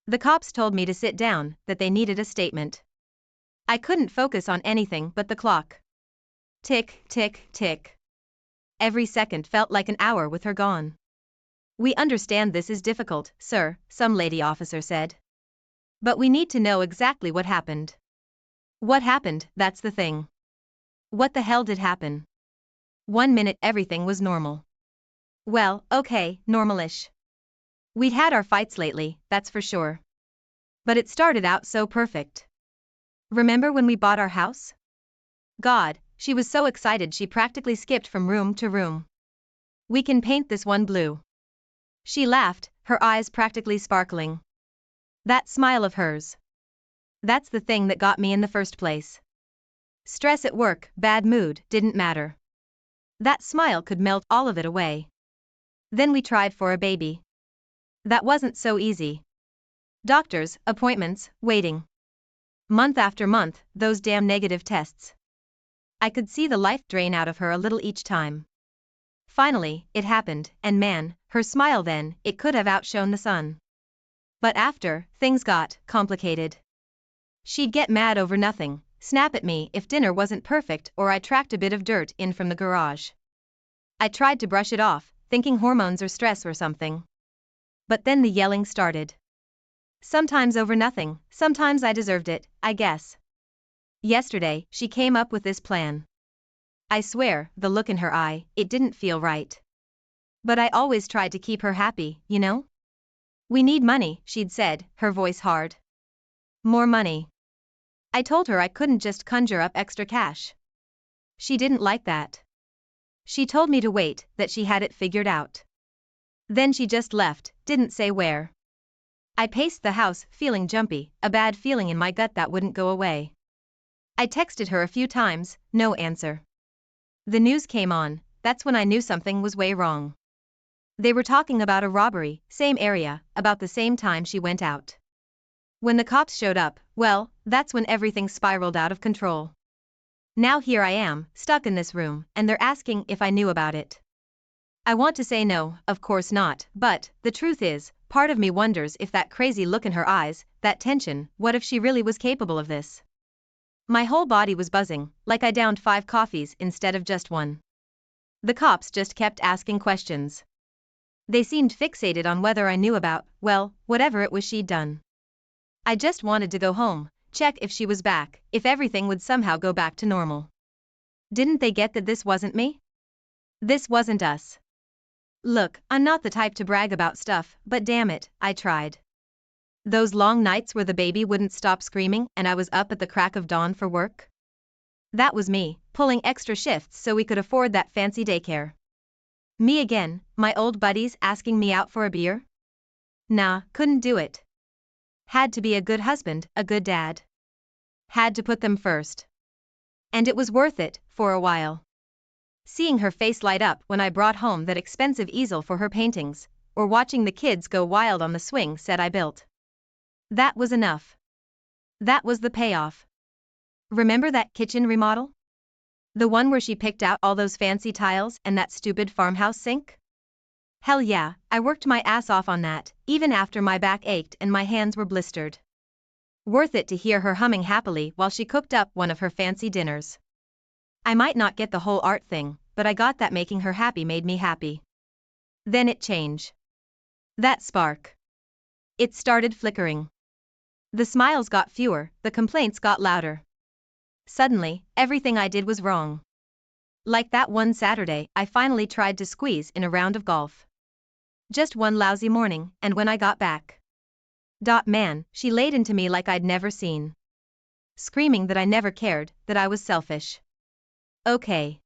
The cops told me to sit down, that they needed a statement. I couldn't focus on anything but the clock. Tick, tick, tick. Every second felt like an hour with her gone. We understand this is difficult, sir, some lady officer said. But we need to know exactly what happened. What happened, that's the thing. What the hell did happen? 1 minute everything was normal. Well, okay, normalish. We'd had our fights lately, that's for sure. But it started out so perfect. Remember when we bought our house? God, she was so excited she practically skipped from room to room. We can paint this one blue. She laughed, her eyes practically sparkling. That smile of hers. That's the thing that got me in the first place. Stress at work, bad mood, didn't matter. That smile could melt all of it away. Then we tried for a baby. That wasn't so easy. Doctors, appointments, waiting. Month after month, those damn negative tests. I could see the life drain out of her a little each time. Finally, it happened, and man, her smile then, it could have outshone the sun. But after, things got complicated. She'd get mad over nothing, snap at me if dinner wasn't perfect or I tracked a bit of dirt in from the garage. I tried to brush it off, thinking hormones or stress or something. But then the yelling started. Sometimes over nothing, sometimes I deserved it, I guess. Yesterday, she came up with this plan. I swear, the look in her eye, it didn't feel right. But I always tried to keep her happy, you know? We need money, she'd said, her voice hard. More money. I told her I couldn't just conjure up extra cash. She didn't like that. She told me to wait, that she had it figured out. Then she just left, didn't say where. I paced the house, feeling jumpy, a bad feeling in my gut that wouldn't go away. I texted her a few times, no answer. The news came on, that's when I knew something was way wrong. They were talking about a robbery, same area, about the same time she went out. When the cops showed up, well, that's when everything spiraled out of control. Now here I am, stuck in this room, and they're asking if I knew about it. I want to say no, of course not, but, the truth is, part of me wonders if that crazy look in her eyes, that tension, what if she really was capable of this? My whole body was buzzing, like I downed 5 coffees instead of just one. The cops just kept asking questions. They seemed fixated on whether I knew about, well, whatever it was she'd done. I just wanted to go home, check if she was back, if everything would somehow go back to normal. Didn't they get that this wasn't me? This wasn't us. Look, I'm not the type to brag about stuff, but damn it, I tried. Those long nights where the baby wouldn't stop screaming and I was up at the crack of dawn for work? That was me, pulling extra shifts so we could afford that fancy daycare. Me again, my old buddies asking me out for a beer? Nah, couldn't do it. Had to be a good husband, a good dad. Had to put them first. And it was worth it, for a while. Seeing her face light up when I brought home that expensive easel for her paintings, or watching the kids go wild on the swing set I built. That was enough. That was the payoff. Remember that kitchen remodel? The one where she picked out all those fancy tiles and that stupid farmhouse sink? Hell yeah, I worked my ass off on that, even after my back ached and my hands were blistered. Worth it to hear her humming happily while she cooked up one of her fancy dinners. I might not get the whole art thing, but I got that making her happy made me happy. Then it changed. That spark. It started flickering. The smiles got fewer, the complaints got louder. Suddenly, everything I did was wrong. Like that one Saturday, I finally tried to squeeze in a round of golf. Just one lousy morning, and when I got back. Man, she laid into me like I'd never seen. Screaming that I never cared, that I was selfish. Okay.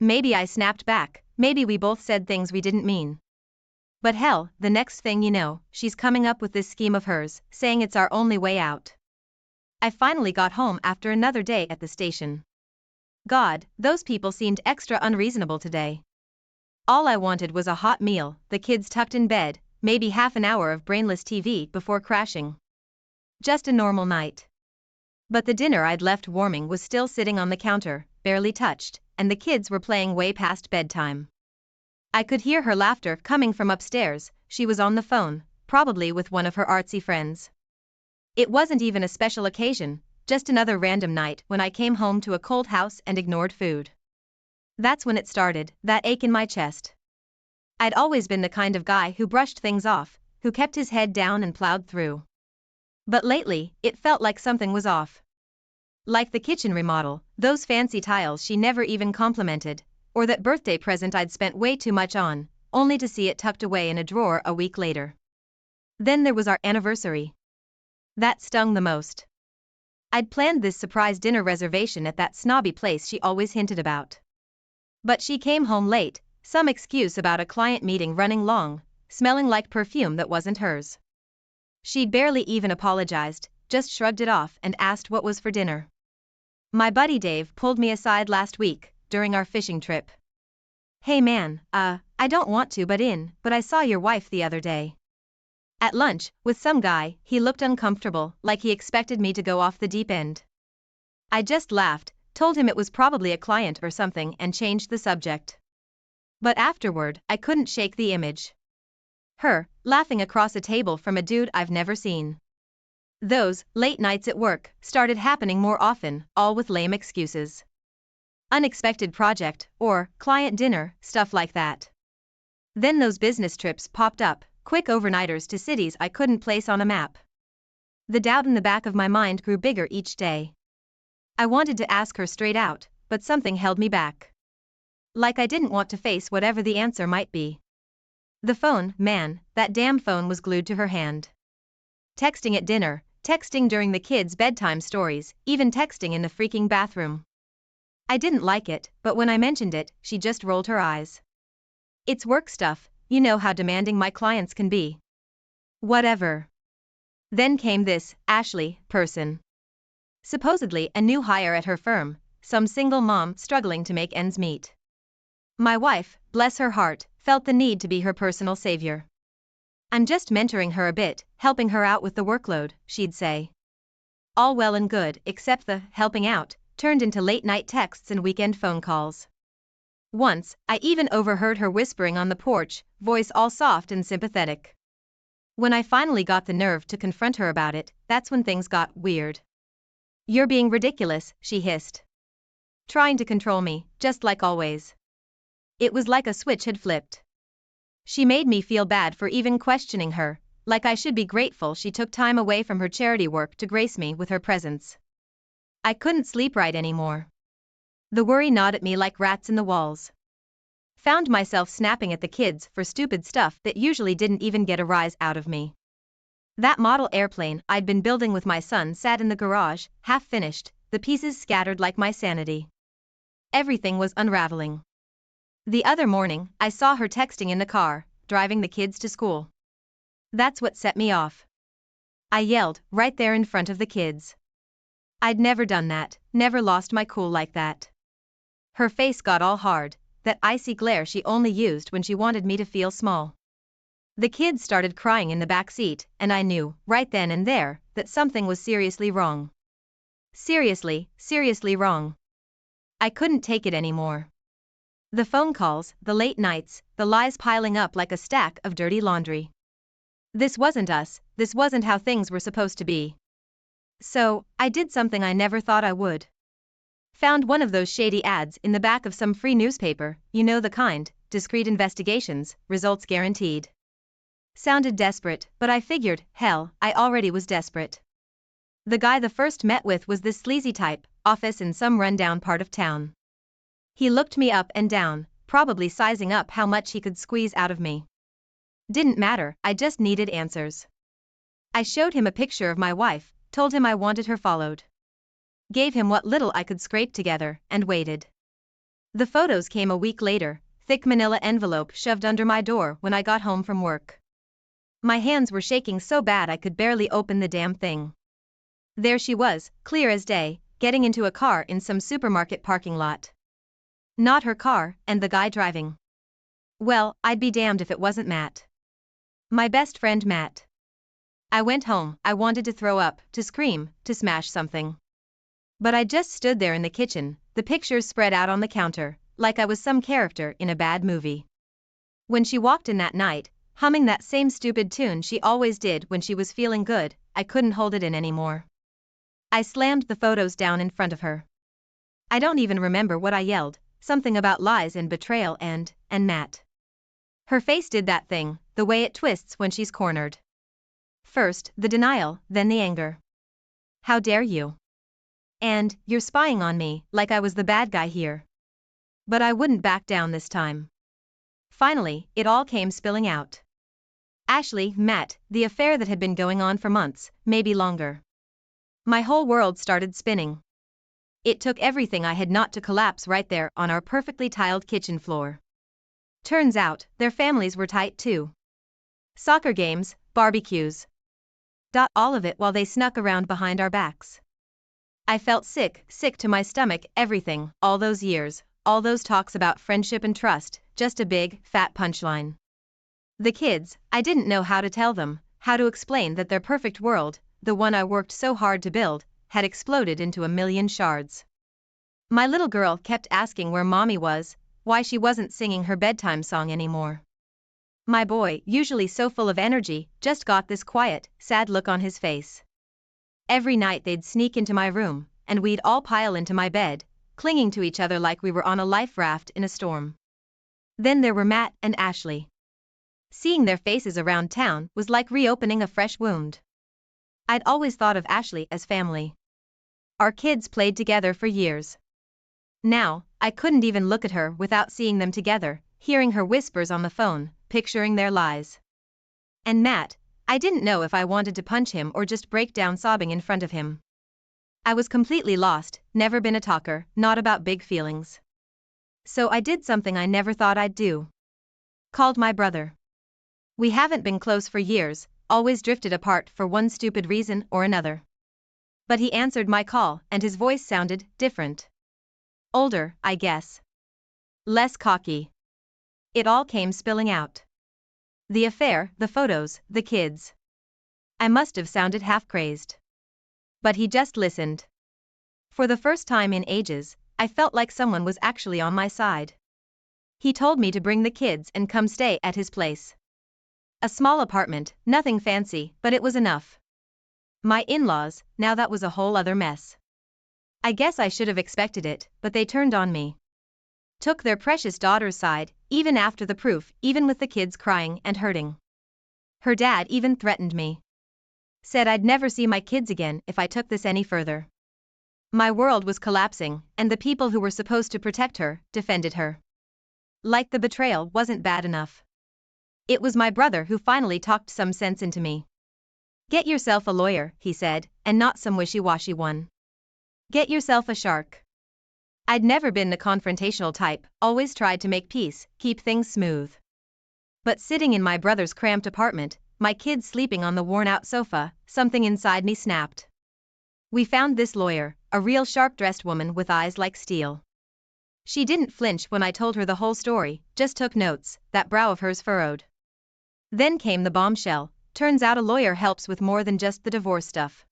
Maybe I snapped back, maybe we both said things we didn't mean. But hell, the next thing you know, she's coming up with this scheme of hers, saying it's our only way out. I finally got home after another day at the station. God, those people seemed extra unreasonable today. All I wanted was a hot meal, the kids tucked in bed, maybe half an hour of brainless TV before crashing. Just a normal night. But the dinner I'd left warming was still sitting on the counter, barely touched, and the kids were playing way past bedtime. I could hear her laughter coming from upstairs, she was on the phone, probably with one of her artsy friends. It wasn't even a special occasion, just another random night when I came home to a cold house and ignored food. That's when it started, that ache in my chest. I'd always been the kind of guy who brushed things off, who kept his head down and plowed through. But lately, it felt like something was off. Like the kitchen remodel, those fancy tiles she never even complimented, or that birthday present I'd spent way too much on, only to see it tucked away in a drawer a week later. Then there was our anniversary. That stung the most. I'd planned this surprise dinner reservation at that snobby place she always hinted about. But she came home late, some excuse about a client meeting running long, smelling like perfume that wasn't hers. She'd barely even apologized, just shrugged it off and asked what was for dinner. My buddy Dave pulled me aside last week, during our fishing trip. "Hey man, I don't want to but I saw your wife the other day. At lunch, with some guy." He looked uncomfortable, like he expected me to go off the deep end. I just laughed, told him it was probably a client or something and changed the subject. But afterward, I couldn't shake the image. Her, laughing across a table from a dude I've never seen. Those late nights at work started happening more often, all with lame excuses. Unexpected project, or client dinner, stuff like that. Then those business trips popped up, quick overnighters to cities I couldn't place on a map. The doubt in the back of my mind grew bigger each day. I wanted to ask her straight out, but something held me back. Like I didn't want to face whatever the answer might be. The phone, man, that damn phone was glued to her hand. Texting at dinner, texting during the kids' bedtime stories, even texting in the freaking bathroom. I didn't like it, but when I mentioned it, she just rolled her eyes. "It's work stuff, you know how demanding my clients can be." Whatever. Then came this Ashley person. Supposedly a new hire at her firm, some single mom struggling to make ends meet. My wife, bless her heart, felt the need to be her personal savior. "I'm just mentoring her a bit, helping her out with the workload," she'd say. All well and good, except the helping out turned into late-night texts and weekend phone calls. Once, I even overheard her whispering on the porch, voice all soft and sympathetic. When I finally got the nerve to confront her about it, that's when things got weird. "You're being ridiculous," she hissed. Trying to control me, just like always. It was like a switch had flipped. She made me feel bad for even questioning her, like I should be grateful she took time away from her charity work to grace me with her presence. I couldn't sleep right anymore. The worry gnawed at me like rats in the walls. Found myself snapping at the kids for stupid stuff that usually didn't even get a rise out of me. That model airplane I'd been building with my son sat in the garage, half finished, the pieces scattered like my sanity. Everything was unraveling. The other morning, I saw her texting in the car, driving the kids to school. That's what set me off. I yelled, right there in front of the kids. I'd never done that, never lost my cool like that. Her face got all hard, that icy glare she only used when she wanted me to feel small. The kids started crying in the back seat, and I knew, right then and there, that something was seriously wrong. Seriously wrong. I couldn't take it anymore. The phone calls, the late nights, the lies piling up like a stack of dirty laundry. This wasn't us, this wasn't how things were supposed to be. So, I did something I never thought I would. Found one of those shady ads in the back of some free newspaper, you know the kind, discreet investigations, results guaranteed. Sounded desperate, but I figured, hell, I already was desperate. The guy the first met with was this sleazy type, office in some rundown part of town. He looked me up and down, probably sizing up how much he could squeeze out of me. Didn't matter, I just needed answers. I showed him a picture of my wife, told him I wanted her followed. Gave him what little I could scrape together, and waited. The photos came a week later, thick manila envelope shoved under my door when I got home from work. My hands were shaking so bad I could barely open the damn thing. There she was, clear as day, getting into a car in some supermarket parking lot. Not her car, and the guy driving. Well, I'd be damned if it wasn't Matt. My best friend Matt. I went home, I wanted to throw up, to scream, to smash something. But I just stood there in the kitchen, the pictures spread out on the counter, like I was some character in a bad movie. When she walked in that night, humming that same stupid tune she always did when she was feeling good. I couldn't hold it in anymore. I slammed the photos down in front of her. I don't even remember what I yelled, something about lies and betrayal and Matt. Her face did that thing, the way it twists when she's cornered. First, the denial, then the anger. How dare you? And, you're spying on me, like I was the bad guy here. But I wouldn't back down this time. Finally, it all came spilling out. Ashley, Matt, the affair that had been going on for months, maybe longer. My whole world started spinning. It took everything I had not to collapse right there on our perfectly tiled kitchen floor. Turns out, their families were tight too. Soccer games, barbecues. All of it while they snuck around behind our backs. I felt sick to my stomach, everything, all those years, all those talks about friendship and trust, just a big, fat punchline. The kids, I didn't know how to tell them, how to explain that their perfect world, the one I worked so hard to build, had exploded into a million shards. My little girl kept asking where mommy was, why she wasn't singing her bedtime song anymore. My boy, usually so full of energy, just got this quiet, sad look on his face. Every night they'd sneak into my room, and we'd all pile into my bed, clinging to each other like we were on a life raft in a storm. Then there were Matt and Ashley. Seeing their faces around town was like reopening a fresh wound. I'd always thought of Ashley as family. Our kids played together for years. Now, I couldn't even look at her without seeing them together, hearing her whispers on the phone, picturing their lies. And Matt, I didn't know if I wanted to punch him or just break down sobbing in front of him. I was completely lost, never been a talker, not about big feelings. So I did something I never thought I'd do. Called my brother. We haven't been close for years, always drifted apart for one stupid reason or another. But he answered my call and his voice sounded different. Older, I guess. Less cocky. It all came spilling out. The affair, the photos, the kids. I must have sounded half crazed. But he just listened. For the first time in ages, I felt like someone was actually on my side. He told me to bring the kids and come stay at his place. A small apartment, nothing fancy, but it was enough. My in-laws, now that was a whole other mess. I guess I should have expected it, but they turned on me. Took their precious daughter's side, even after the proof, even with the kids crying and hurting. Her dad even threatened me. Said I'd never see my kids again if I took this any further. My world was collapsing, and the people who were supposed to protect her, defended her. Like the betrayal wasn't bad enough. It was my brother who finally talked some sense into me. Get yourself a lawyer, he said, and not some wishy-washy one. Get yourself a shark. I'd never been the confrontational type, always tried to make peace, keep things smooth. But sitting in my brother's cramped apartment, my kids sleeping on the worn-out sofa, something inside me snapped. We found this lawyer, a real sharp-dressed woman with eyes like steel. She didn't flinch when I told her the whole story, just took notes, that brow of hers furrowed. Then came the bombshell. Turns out a lawyer helps with more than just the divorce stuff.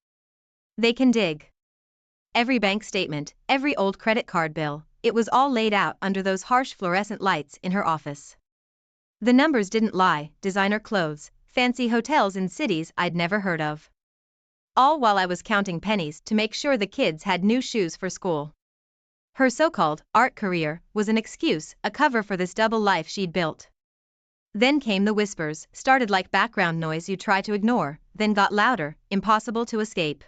They can dig. Every bank statement, every old credit card bill, it was all laid out under those harsh fluorescent lights in her office. The numbers didn't lie, designer clothes, fancy hotels in cities I'd never heard of. All while I was counting pennies to make sure the kids had new shoes for school. Her so-called art career was an excuse, a cover for this double life she'd built. Then came the whispers, started like background noise you try to ignore, then got louder, impossible to escape.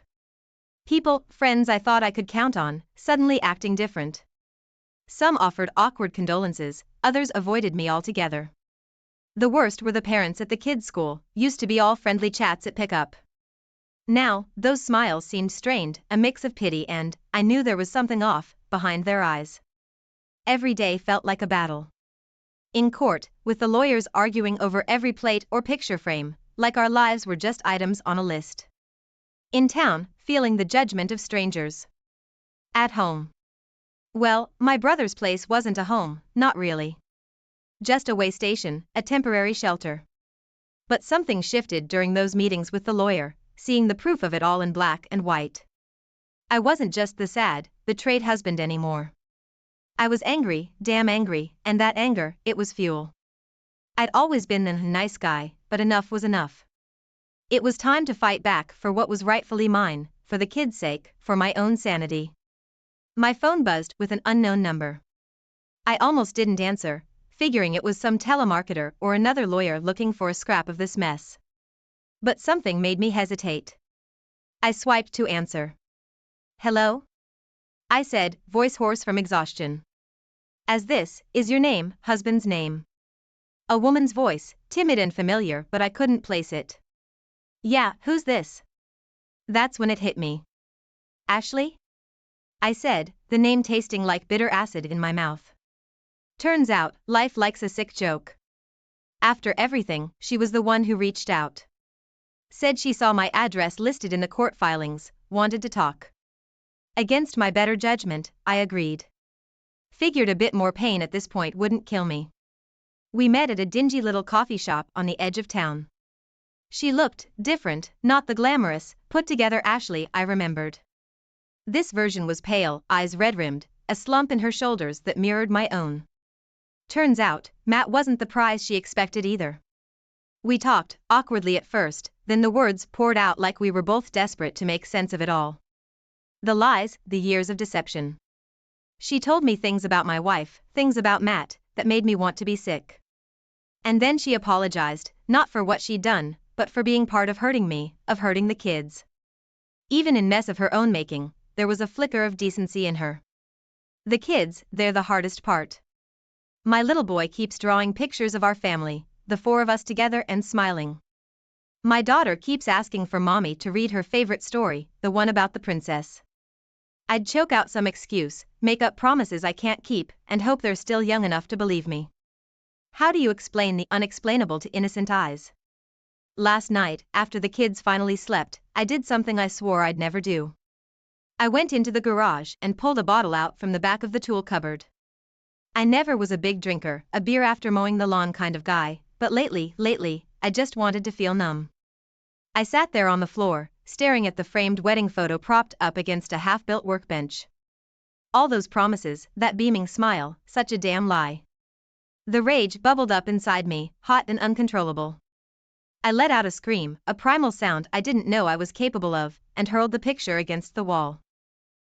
People, friends I thought I could count on, suddenly acting different. Some offered awkward condolences, others avoided me altogether. The worst were the parents at the kids' school, used to be all friendly chats at pickup. Now, those smiles seemed strained, a mix of pity and, I knew there was something off, behind their eyes. Every day felt like a battle. In court, with the lawyers arguing over every plate or picture frame, like our lives were just items on a list. In town, feeling the judgment of strangers. At home. Well, my brother's place wasn't a home, not really. Just a way station, a temporary shelter. But something shifted during those meetings with the lawyer, seeing the proof of it all in black and white. I wasn't just the sad, betrayed husband anymore. I was angry, damn angry, and that anger, it was fuel. I'd always been a nice guy, but enough was enough. It was time to fight back for what was rightfully mine, for the kids' sake, for my own sanity. My phone buzzed with an unknown number. I almost didn't answer, figuring it was some telemarketer or another lawyer looking for a scrap of this mess. But something made me hesitate. I swiped to answer. "Hello?" I said, voice hoarse from exhaustion. "As this is your name, husband's name?" A woman's voice, timid and familiar, but I couldn't place it. "Yeah, who's this?" That's when it hit me. "Ashley?" I said, the name tasting like bitter acid in my mouth. Turns out, life likes a sick joke. After everything, she was the one who reached out. Said she saw my address listed in the court filings, wanted to talk. Against my better judgment, I agreed. Figured a bit more pain at this point wouldn't kill me. We met at a dingy little coffee shop on the edge of town. She looked different, not the glamorous, put-together Ashley I remembered. This version was pale, eyes red-rimmed, a slump in her shoulders that mirrored my own. Turns out, Matt wasn't the prize she expected either. We talked, awkwardly at first, then the words poured out like we were both desperate to make sense of it all. The lies, the years of deception. She told me things about my wife, things about Matt, that made me want to be sick. And then she apologized, not for what she'd done, but for being part of hurting me, of hurting the kids. Even in mess of her own making, there was a flicker of decency in her. The kids, they're the hardest part. My little boy keeps drawing pictures of our family, the four of us together and smiling. My daughter keeps asking for mommy to read her favorite story, the one about the princess. I'd choke out some excuse, make up promises I can't keep, and hope they're still young enough to believe me. How do you explain the unexplainable to innocent eyes? Last night, after the kids finally slept, I did something I swore I'd never do. I went into the garage and pulled a bottle out from the back of the tool cupboard. I never was a big drinker, a beer after mowing the lawn kind of guy, but lately, I just wanted to feel numb. I sat there on the floor, staring at the framed wedding photo propped up against a half-built workbench. All those promises, that beaming smile, such a damn lie. The rage bubbled up inside me, hot and uncontrollable. I let out a scream, a primal sound I didn't know I was capable of, and hurled the picture against the wall.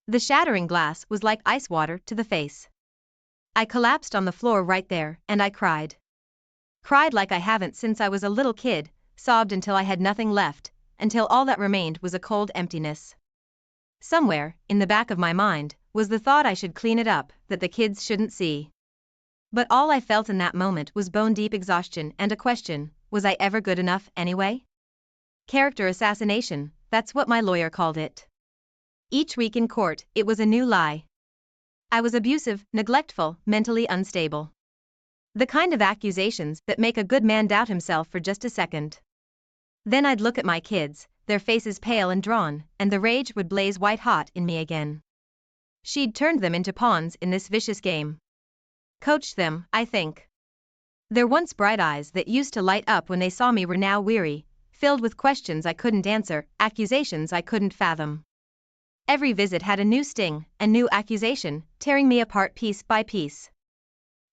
The shattering glass was like ice water to the face. I collapsed on the floor right there, and I cried. Cried like I haven't since I was a little kid, sobbed until I had nothing left, until all that remained was a cold emptiness. Somewhere, in the back of my mind, was the thought I should clean it up, that the kids shouldn't see. But all I felt in that moment was bone-deep exhaustion and a question, was I ever good enough anyway? Character assassination, that's what my lawyer called it. Each week in court, it was a new lie. I was abusive, neglectful, mentally unstable. The kind of accusations that make a good man doubt himself for just a second. Then I'd look at my kids, their faces pale and drawn, and the rage would blaze white-hot in me again. She'd turned them into pawns in this vicious game. Coached them, I think. Their once bright eyes that used to light up when they saw me were now weary, filled with questions I couldn't answer, accusations I couldn't fathom. Every visit had a new sting, a new accusation, tearing me apart piece by piece.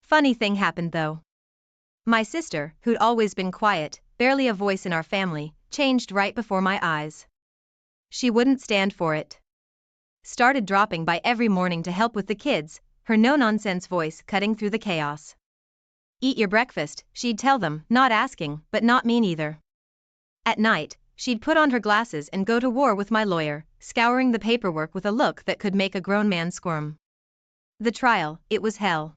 Funny thing happened though. My sister, who'd always been quiet, barely a voice in our family, changed right before my eyes. She wouldn't stand for it. Started dropping by every morning to help with the kids, her no-nonsense voice cutting through the chaos. Eat your breakfast, she'd tell them, not asking, but not mean either. At night, she'd put on her glasses and go to war with my lawyer, scouring the paperwork with a look that could make a grown man squirm. The trial, it was hell.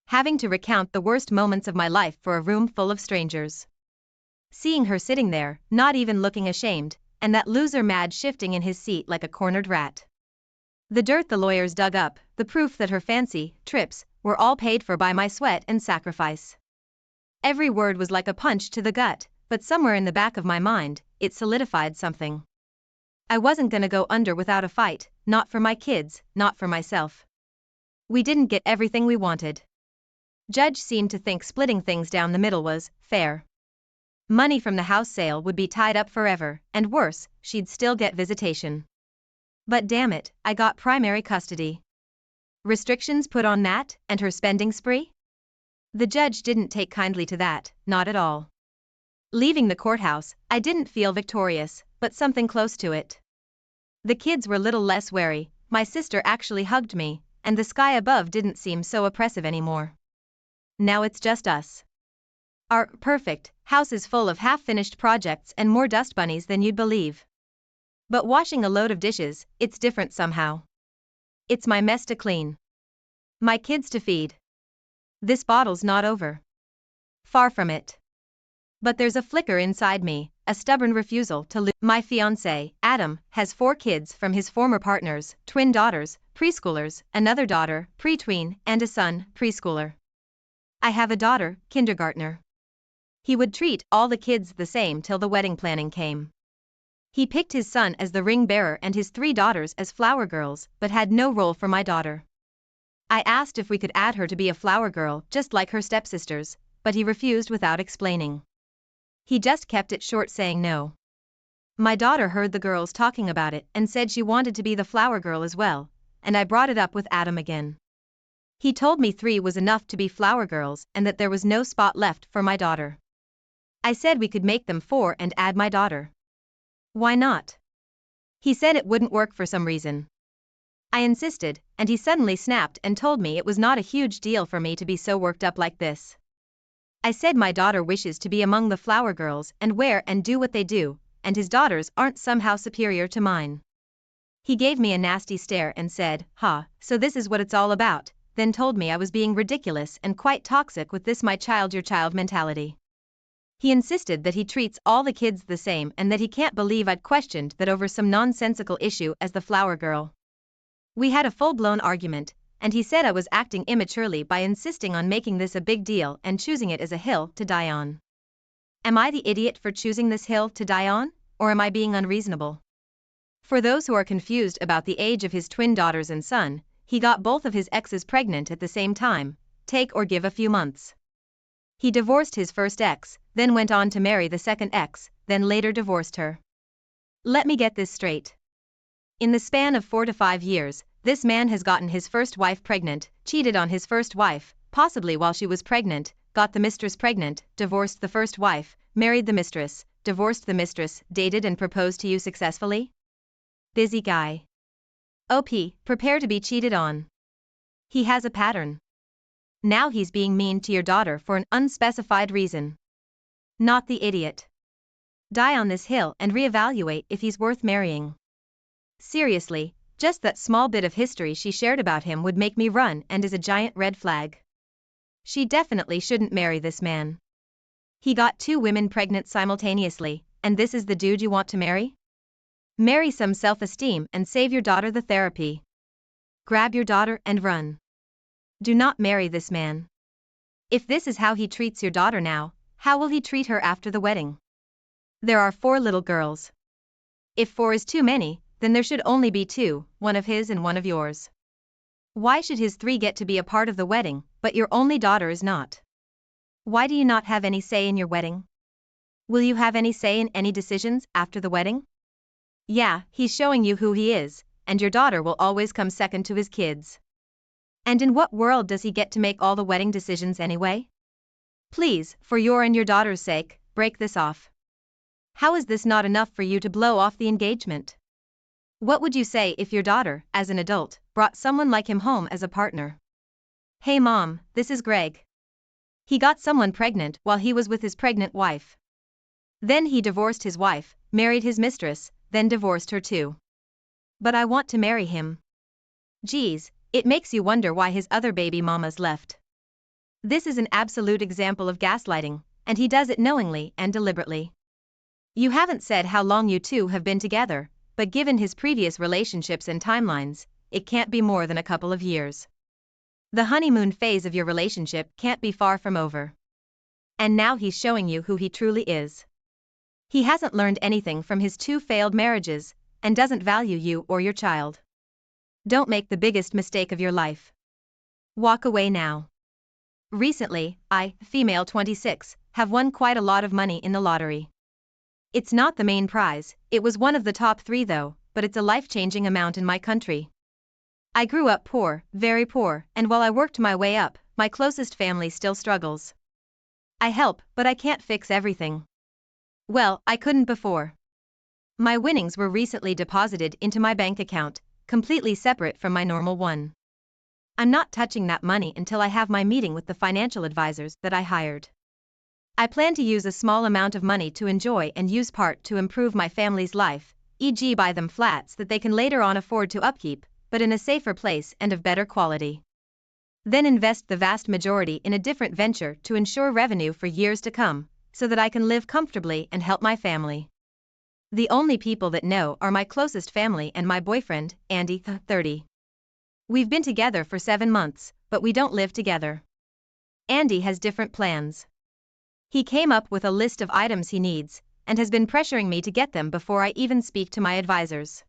Having to recount the worst moments of my life for a room full of strangers. Seeing her sitting there, not even looking ashamed, and that loser mad shifting in his seat like a cornered rat. The dirt the lawyers dug up, the proof that her fancy trips were all paid for by my sweat and sacrifice. Every word was like a punch to the gut, but somewhere in the back of my mind, it solidified something. I wasn't gonna go under without a fight, not for my kids, not for myself. We didn't get everything we wanted. Judge seemed to think splitting things down the middle was fair. Money from the house sale would be tied up forever, and worse, she'd still get visitation. But damn it, I got primary custody. Restrictions put on Matt and her spending spree? The judge didn't take kindly to that, not at all. Leaving the courthouse, I didn't feel victorious, but something close to it. The kids were little less wary, my sister actually hugged me, and the sky above didn't seem so oppressive anymore. Now it's just us. Our perfect house is full of half-finished projects and more dust bunnies than you'd believe. But washing a load of dishes, it's different somehow. It's my mess to clean. My kids to feed. This bottle's not over. Far from it. But there's a flicker inside me, a stubborn refusal to lose. My fiancé, Adam, has 4 kids from his former partners, twin daughters, preschoolers, another daughter, pre-tween, and a son, preschooler. I have a daughter, kindergartner. He would treat all the kids the same till the wedding planning came. He picked his son as the ring bearer and his 3 daughters as flower girls, but had no role for my daughter. I asked if we could add her to be a flower girl just like her stepsisters, but he refused without explaining. He just kept it short, saying no. My daughter heard the girls talking about it and said she wanted to be the flower girl as well, and I brought it up with Adam again. He told me 3 was enough to be flower girls and that there was no spot left for my daughter. I said we could make them 4 and add my daughter. Why not? He said it wouldn't work for some reason. I insisted, and he suddenly snapped and told me it was not a huge deal for me to be so worked up like this. I said my daughter wishes to be among the flower girls and wear and do what they do, and his daughters aren't somehow superior to mine. He gave me a nasty stare and said, so this is what it's all about, then told me I was being ridiculous and quite toxic with this my child your child mentality. He insisted that he treats all the kids the same and that he can't believe I'd questioned that over some nonsensical issue as the flower girl. We had a full-blown argument, and he said I was acting immaturely by insisting on making this a big deal and choosing it as a hill to die on. Am I the idiot for choosing this hill to die on, or am I being unreasonable? For those who are confused about the age of his twin daughters and son, he got both of his exes pregnant at the same time, take or give a few months. He divorced his first ex, then went on to marry the second ex, then later divorced her. Let me get this straight. In the span of 4 to 5 years, this man has gotten his first wife pregnant, cheated on his first wife, possibly while she was pregnant, got the mistress pregnant, divorced the first wife, married the mistress, divorced the mistress, dated and proposed to you successfully? Busy guy. OP, prepare to be cheated on. He has a pattern. Now he's being mean to your daughter for an unspecified reason. Not the idiot. Die on this hill and reevaluate if he's worth marrying. Seriously, just that small bit of history she shared about him would make me run and is a giant red flag. She definitely shouldn't marry this man. He got 2 women pregnant simultaneously, and this is the dude you want to marry? Marry some self-esteem and save your daughter the therapy. Grab your daughter and run. Do not marry this man. If this is how he treats your daughter now, how will he treat her after the wedding? There are 4 little girls. If 4 is too many, then there should only be 2, one of his and one of yours. Why should his 3 get to be a part of the wedding, but your only daughter is not? Why do you not have any say in your wedding? Will you have any say in any decisions after the wedding? Yeah, he's showing you who he is, and your daughter will always come second to his kids. And in what world does he get to make all the wedding decisions anyway? Please, for your and your daughter's sake, break this off. How is this not enough for you to blow off the engagement? What would you say if your daughter, as an adult, brought someone like him home as a partner? Hey mom, this is Greg. He got someone pregnant while he was with his pregnant wife. Then he divorced his wife, married his mistress, then divorced her too. But I want to marry him. Geez, it makes you wonder why his other baby mamas left. This is an absolute example of gaslighting, and he does it knowingly and deliberately. You haven't said how long you two have been together, but given his previous relationships and timelines, it can't be more than a couple of years. The honeymoon phase of your relationship can't be far from over. And now he's showing you who he truly is. He hasn't learned anything from his 2 failed marriages, and doesn't value you or your child. Don't make the biggest mistake of your life. Walk away now. Recently, I, female 26, have won quite a lot of money in the lottery. It's not the main prize, it was one of the top 3 though, but it's a life-changing amount in my country. I grew up poor, very poor, and while I worked my way up, my closest family still struggles. I help, but I can't fix everything. Well, I couldn't before. My winnings were recently deposited into my bank account, completely separate from my normal one. I'm not touching that money until I have my meeting with the financial advisors that I hired. I plan to use a small amount of money to enjoy and use part to improve my family's life, e.g. buy them flats that they can later on afford to upkeep, but in a safer place and of better quality. Then invest the vast majority in a different venture to ensure revenue for years to come, so that I can live comfortably and help my family. The only people that know are my closest family and my boyfriend, Andy, 30. We've been together for 7 months, but we don't live together. Andy has different plans. He came up with a list of items he needs, and has been pressuring me to get them before I even speak to my advisors.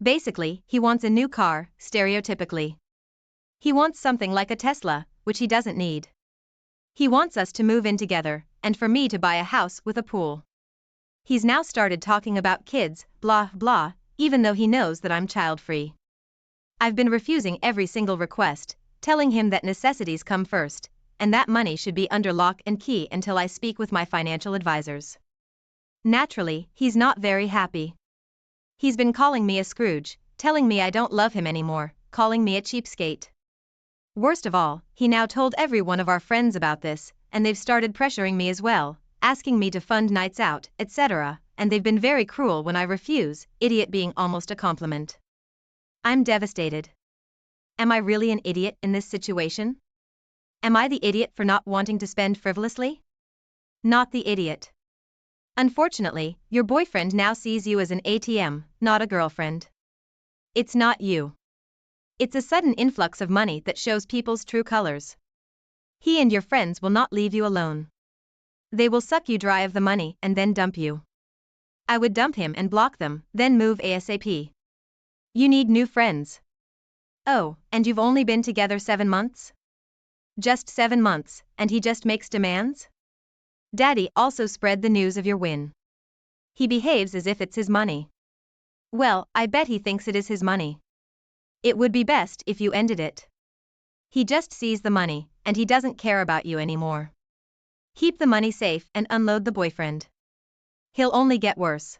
Basically, he wants a new car, stereotypically. He wants something like a Tesla, which he doesn't need. He wants us to move in together, and for me to buy a house with a pool. He's now started talking about kids, blah blah, even though he knows that I'm child-free. I've been refusing every single request, telling him that necessities come first, and that money should be under lock and key until I speak with my financial advisors. Naturally, he's not very happy. He's been calling me a Scrooge, telling me I don't love him anymore, calling me a cheapskate. Worst of all, he now told every one of our friends about this, and they've started pressuring me as well, asking me to fund nights out, etc., and they've been very cruel when I refuse, idiot being almost a compliment. I'm devastated. Am I really an idiot in this situation? Am I the idiot for not wanting to spend frivolously? Not the idiot. Unfortunately, your boyfriend now sees you as an ATM, not a girlfriend. It's not you. It's a sudden influx of money that shows people's true colors. He and your friends will not leave you alone. They will suck you dry of the money and then dump you. I would dump him and block them, then move ASAP. You need new friends. Oh, and you've only been together 7 months? Just 7 months, and he just makes demands? Daddy also spread the news of your win. He behaves as if it's his money. Well, I bet he thinks it is his money. It would be best if you ended it. He just sees the money, and he doesn't care about you anymore. Keep the money safe and unload the boyfriend. He'll only get worse.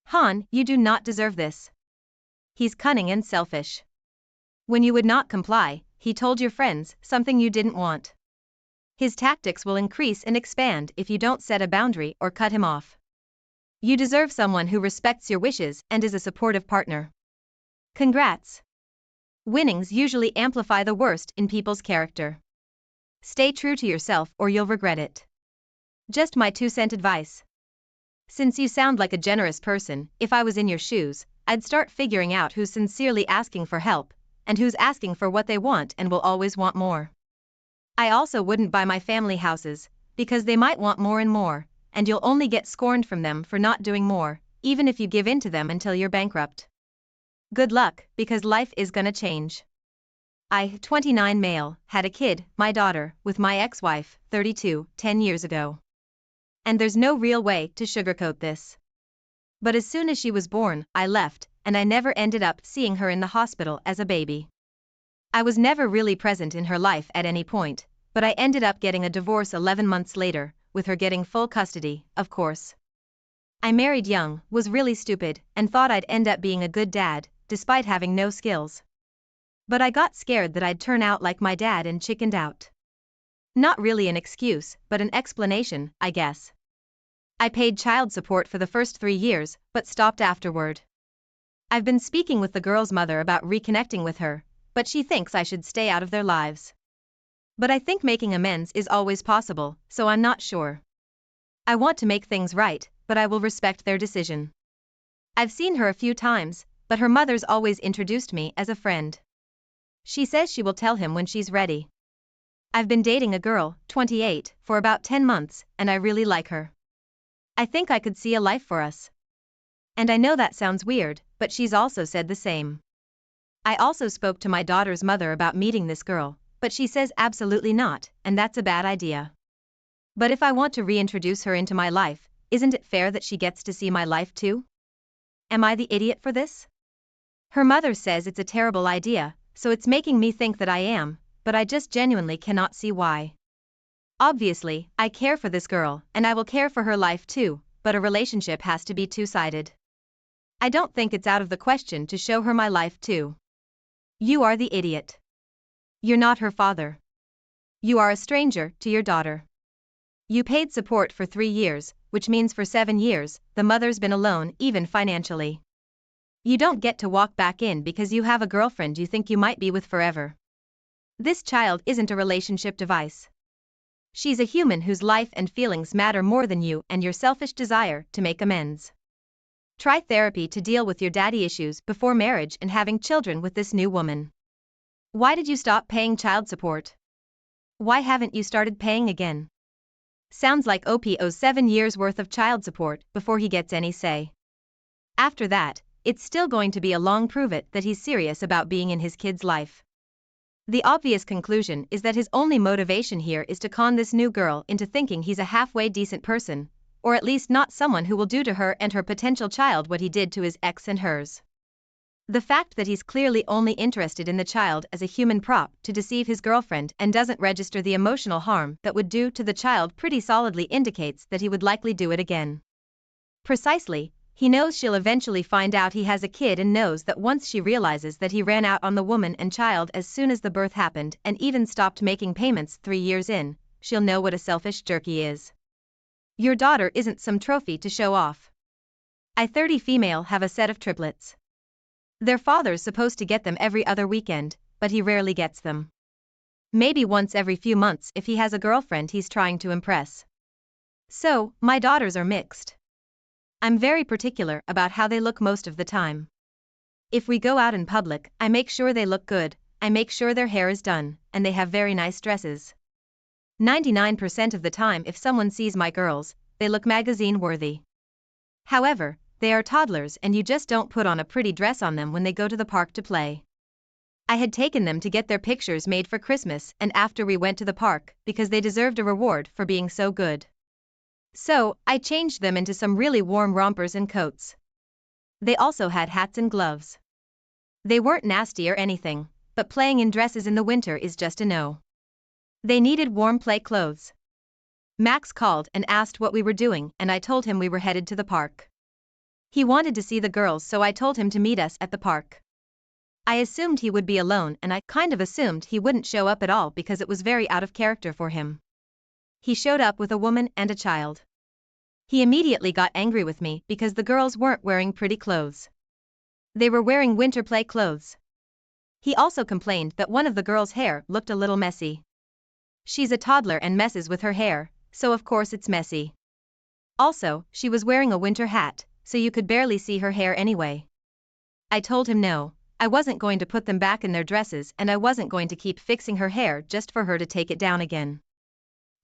Han, you do not deserve this. He's cunning and selfish. When you would not comply, he told your friends something you didn't want. His tactics will increase and expand if you don't set a boundary or cut him off. You deserve someone who respects your wishes and is a supportive partner. Congrats. Winnings usually amplify the worst in people's character. Stay true to yourself or you'll regret it. Just my 2-cent advice. Since you sound like a generous person, if I was in your shoes, I'd start figuring out who's sincerely asking for help, and who's asking for what they want and will always want more. I also wouldn't buy my family houses, because they might want more and more, and you'll only get scorned from them for not doing more, even if you give in to them until you're bankrupt. Good luck, because life is gonna change. I, 29 male, had a kid, my daughter, with my ex-wife, 32, 10 years ago. And there's no real way to sugarcoat this. But as soon as she was born, I left, and I never ended up seeing her in the hospital as a baby. I was never really present in her life at any point, but I ended up getting a divorce 11 months later, with her getting full custody, of course. I married young, was really stupid, and thought I'd end up being a good dad, despite having no skills. But I got scared that I'd turn out like my dad and chickened out. Not really an excuse, but an explanation, I guess. I paid child support for the first 3 years, but stopped afterward. I've been speaking with the girl's mother about reconnecting with her, but she thinks I should stay out of their lives. But I think making amends is always possible, so I'm not sure. I want to make things right, but I will respect their decision. I've seen her a few times, but her mother's always introduced me as a friend. She says she will tell him when she's ready. I've been dating a girl, 28, for about 10 months, and I really like her. I think I could see a life for us. And I know that sounds weird, but she's also said the same. I also spoke to my daughter's mother about meeting this girl, but she says absolutely not, and that's a bad idea. But if I want to reintroduce her into my life, isn't it fair that she gets to see my life too? Am I the idiot for this? Her mother says it's a terrible idea, so it's making me think that I am, but I just genuinely cannot see why. Obviously, I care for this girl, and I will care for her life too, but a relationship has to be two-sided. I don't think it's out of the question to show her my life too. You are the idiot. You're not her father. You are a stranger to your daughter. You paid support for 3 years, which means for 7 years, the mother's been alone even financially. You don't get to walk back in because you have a girlfriend you think you might be with forever. This child isn't a relationship device. She's a human whose life and feelings matter more than you and your selfish desire to make amends. Try therapy to deal with your daddy issues before marriage and having children with this new woman. Why did you stop paying child support? Why haven't you started paying again? Sounds like OP owes 7 years worth of child support before he gets any say. After that, it's still going to be a long prove it that he's serious about being in his kid's life. The obvious conclusion is that his only motivation here is to con this new girl into thinking he's a halfway decent person, or at least not someone who will do to her and her potential child what he did to his ex and hers. The fact that he's clearly only interested in the child as a human prop to deceive his girlfriend and doesn't register the emotional harm that would do to the child pretty solidly indicates that he would likely do it again. Precisely, he knows she'll eventually find out he has a kid and knows that once she realizes that he ran out on the woman and child as soon as the birth happened and even stopped making payments 3 years in, she'll know what a selfish jerk he is. Your daughter isn't some trophy to show off. I 30 female have a set of triplets. Their father's supposed to get them every other weekend, but he rarely gets them. Maybe once every few months if he has a girlfriend he's trying to impress. So, my daughters are mixed. I'm very particular about how they look most of the time. If we go out in public, I make sure they look good, I make sure their hair is done, and they have very nice dresses. 99% of the time if someone sees my girls, they look magazine-worthy. However, they are toddlers and you just don't put on a pretty dress on them when they go to the park to play. I had taken them to get their pictures made for Christmas and after we went to the park because they deserved a reward for being so good. So, I changed them into some really warm rompers and coats. They also had hats and gloves. They weren't nasty or anything, but playing in dresses in the winter is just a no. They needed warm play clothes. Max called and asked what we were doing and I told him we were headed to the park. He wanted to see the girls so I told him to meet us at the park. I assumed he would be alone and I kind of assumed he wouldn't show up at all because it was very out of character for him. He showed up with a woman and a child. He immediately got angry with me because the girls weren't wearing pretty clothes. They were wearing winter play clothes. He also complained that one of the girls' hair looked a little messy. She's a toddler and messes with her hair, so of course it's messy. Also, she was wearing a winter hat, so you could barely see her hair anyway. I told him no, I wasn't going to put them back in their dresses and I wasn't going to keep fixing her hair just for her to take it down again.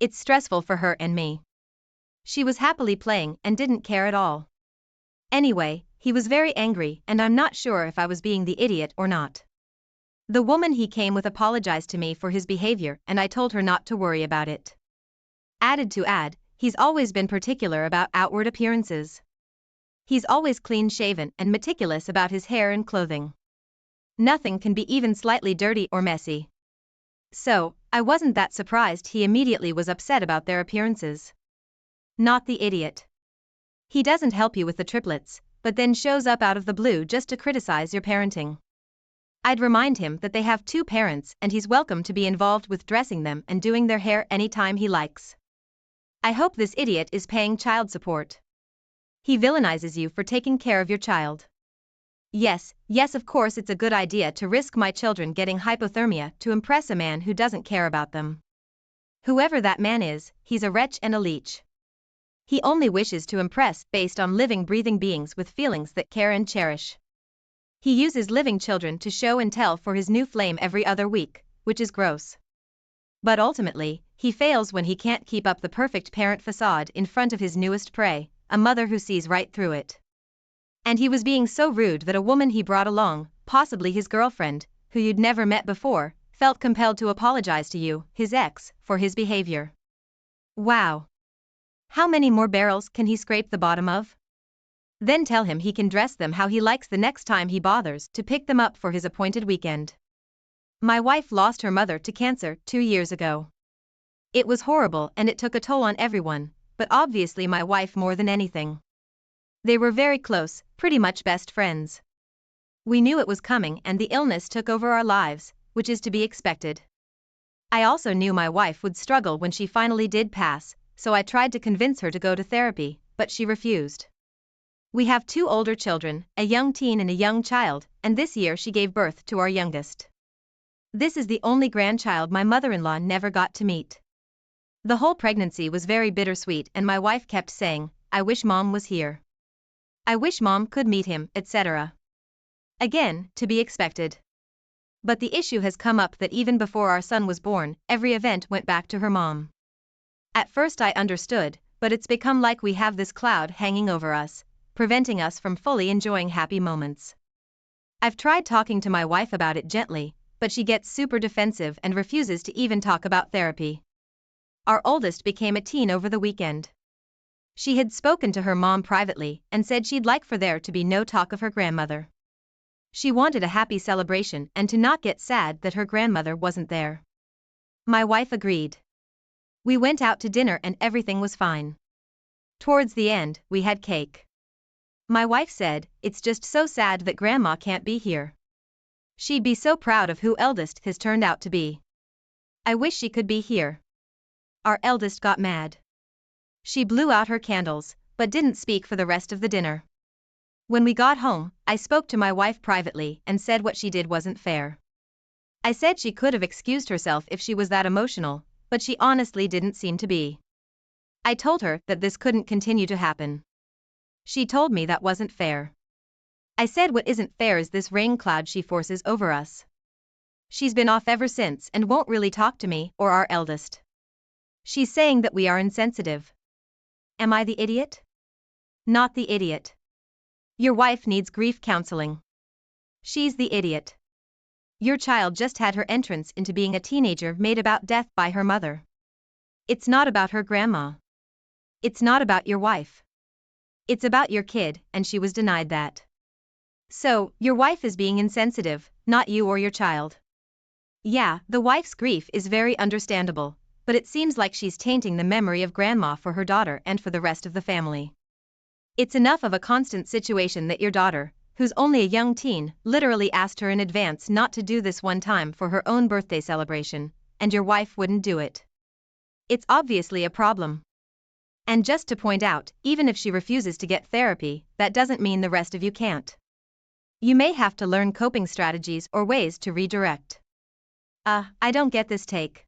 It's stressful for her and me. She was happily playing and didn't care at all. Anyway, he was very angry and I'm not sure if I was being the idiot or not. The woman he came with apologized to me for his behavior and I told her not to worry about it. Added to add, he's always been particular about outward appearances. He's always clean-shaven and meticulous about his hair and clothing. Nothing can be even slightly dirty or messy. So, I wasn't that surprised he immediately was upset about their appearances. Not the idiot. He doesn't help you with the triplets, but then shows up out of the blue just to criticize your parenting. I'd remind him that they have 2 parents and he's welcome to be involved with dressing them and doing their hair anytime he likes. I hope this idiot is paying child support. He villainizes you for taking care of your child. Yes, of course it's a good idea to risk my children getting hypothermia to impress a man who doesn't care about them. Whoever that man is, he's a wretch and a leech. He only wishes to impress based on living breathing beings with feelings that care and cherish. He uses living children to show and tell for his new flame every other week, which is gross. But ultimately, he fails when he can't keep up the perfect parent facade in front of his newest prey, a mother who sees right through it. And he was being so rude that a woman he brought along, possibly his girlfriend, who you'd never met before, felt compelled to apologize to you, his ex, for his behavior. Wow. How many more barrels can he scrape the bottom of? Then tell him he can dress them how he likes the next time he bothers to pick them up for his appointed weekend. My wife lost her mother to cancer 2 years ago. It was horrible and it took a toll on everyone, but obviously my wife more than anything. They were very close, pretty much best friends. We knew it was coming and the illness took over our lives, which is to be expected. I also knew my wife would struggle when she finally did pass, so I tried to convince her to go to therapy, but she refused. We have 2 older children, a young teen and a young child, and this year she gave birth to our youngest. This is the only grandchild my mother-in-law never got to meet. The whole pregnancy was very bittersweet and my wife kept saying, "I wish Mom was here. I wish Mom could meet him," etc. Again, to be expected. But the issue has come up that even before our son was born, every event went back to her mom. At first I understood, but it's become like we have this cloud hanging over us, preventing us from fully enjoying happy moments. I've tried talking to my wife about it gently, but she gets super defensive and refuses to even talk about therapy. Our oldest became a teen over the weekend. She had spoken to her mom privately and said she'd like for there to be no talk of her grandmother. She wanted a happy celebration and to not get sad that her grandmother wasn't there. My wife agreed. We went out to dinner and everything was fine. Towards the end, we had cake. My wife said, "It's just so sad that Grandma can't be here. She'd be so proud of who eldest has turned out to be. I wish she could be here." Our eldest got mad. She blew out her candles, but didn't speak for the rest of the dinner. When we got home, I spoke to my wife privately and said what she did wasn't fair. I said she could have excused herself if she was that emotional, but she honestly didn't seem to be. I told her that this couldn't continue to happen. She told me that wasn't fair. I said what isn't fair is this rain cloud she forces over us. She's been off ever since and won't really talk to me or our eldest. She's saying that we are insensitive. Am I the idiot? Not the idiot. Your wife needs grief counseling. She's the idiot. Your child just had her entrance into being a teenager made about death by her mother. It's not about her grandma. It's not about your wife. It's about your kid, and she was denied that. So, your wife is being insensitive, not you or your child. Yeah, the wife's grief is very understandable, but it seems like she's tainting the memory of grandma for her daughter and for the rest of the family. It's enough of a constant situation that your daughter, who's only a young teen, literally asked her in advance not to do this one time for her own birthday celebration, and your wife wouldn't do it. It's obviously a problem. And just to point out, even if she refuses to get therapy, that doesn't mean the rest of you can't. You may have to learn coping strategies or ways to redirect. I don't get this take.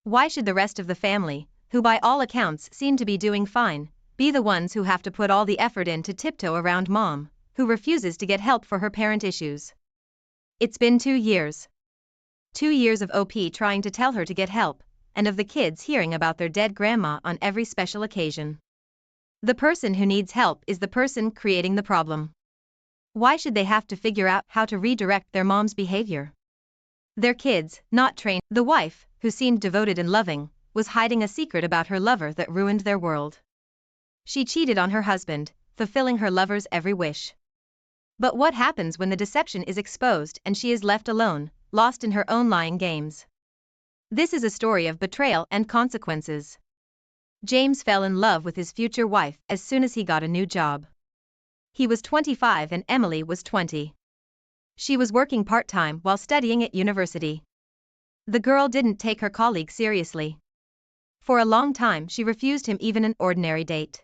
Why should the rest of the family, who by all accounts seem to be doing fine, be the ones who have to put all the effort in to tiptoe around Mom, who refuses to get help for her parent issues? It's been 2 years. 2 years of OP trying to tell her to get help, and of the kids hearing about their dead grandma on every special occasion. The person who needs help is the person creating the problem. Why should they have to figure out how to redirect their mom's behavior? Their kids, not trained. The wife, who seemed devoted and loving, was hiding a secret about her lover that ruined their world. She cheated on her husband, fulfilling her lover's every wish. But what happens when the deception is exposed and she is left alone, lost in her own lying games? This is a story of betrayal and consequences. James fell in love with his future wife as soon as he got a new job. He was 25 and Emily was 20. She was working part-time while studying at university. The girl didn't take her colleague seriously. For a long time she refused him even an ordinary date.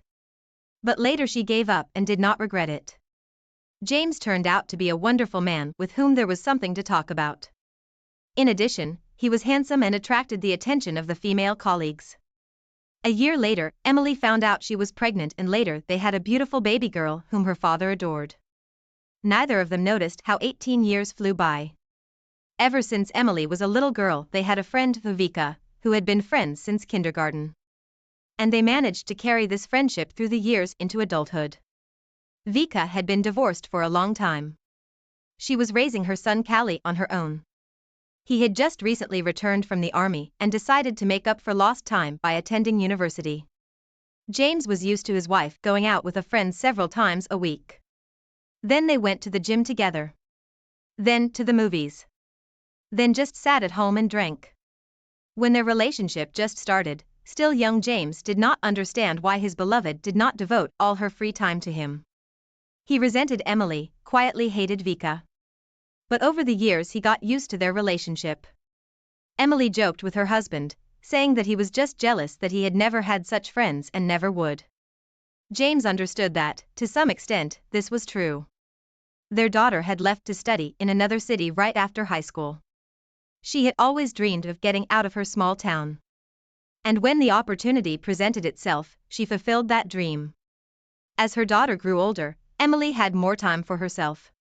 But later she gave up and did not regret it. James turned out to be a wonderful man with whom there was something to talk about. In addition, he was handsome and attracted the attention of the female colleagues. A year later, Emily found out she was pregnant and later they had a beautiful baby girl whom her father adored. Neither of them noticed how 18 years flew by. Ever since Emily was a little girl, they had a friend, Vika, who had been friends since kindergarten. And they managed to carry this friendship through the years into adulthood. Vika had been divorced for a long time. She was raising her son Callie on her own. He had just recently returned from the army and decided to make up for lost time by attending university. James was used to his wife going out with a friend several times a week. Then they went to the gym together. Then to the movies. then just sat at home and drank. When their relationship just started, still young James did not understand why his beloved did not devote all her free time to him. He resented Emily, quietly hated Vika. But over the years he got used to their relationship. Emily joked with her husband, saying that he was just jealous that he had never had such friends and never would. James understood that, to some extent, this was true. Their daughter had left to study in another city right after high school. She had always dreamed of getting out of her small town. And when the opportunity presented itself, she fulfilled that dream. As her daughter grew older, Emily had more time for herself.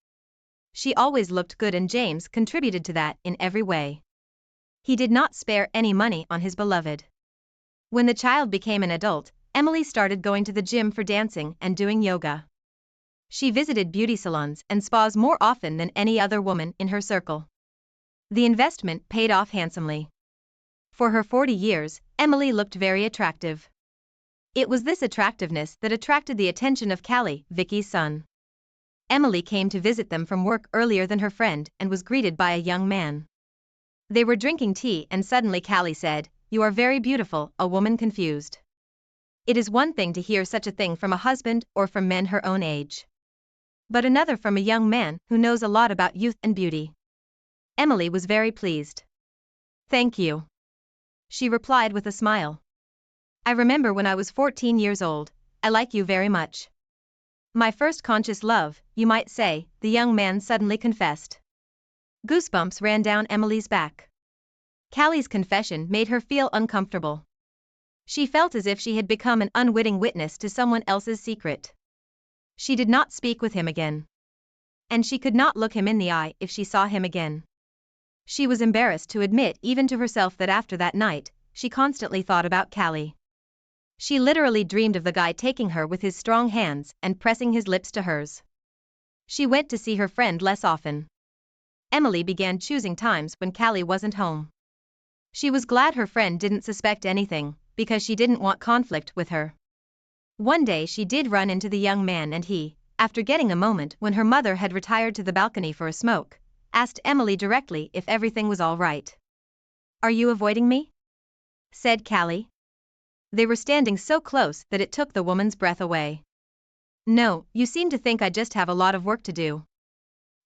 She always looked good and James contributed to that in every way. He did not spare any money on his beloved. When the child became an adult, Emily started going to the gym for dancing and doing yoga. She visited beauty salons and spas more often than any other woman in her circle. The investment paid off handsomely. For her 40 years, Emily looked very attractive. It was this attractiveness that attracted the attention of Callie, Vicky's son. Emily came to visit them from work earlier than her friend and was greeted by a young man. They were drinking tea and suddenly Callie said, "You are very beautiful," a woman confused. It is one thing to hear such a thing from a husband or from men her own age. But another from a young man who knows a lot about youth and beauty. Emily was very pleased. "Thank you," she replied with a smile. "I remember when I was 14 years old, I like you very much. My first conscious love, you might say," the young man suddenly confessed. Goosebumps ran down Emily's back. Callie's confession made her feel uncomfortable. She felt as if she had become an unwitting witness to someone else's secret. She did not speak with him again. And she could not look him in the eye if she saw him again. She was embarrassed to admit even to herself that after that night, she constantly thought about Callie. She literally dreamed of the guy taking her with his strong hands and pressing his lips to hers. She went to see her friend less often. Emily began choosing times when Callie wasn't home. She was glad her friend didn't suspect anything, because she didn't want conflict with her. One day she did run into the young man and he, after getting a moment when her mother had retired to the balcony for a smoke, asked Emily directly if everything was all right. "Are you avoiding me?" said Callie. They were standing so close that it took the woman's breath away. "No, you seem to think I just have a lot of work to do.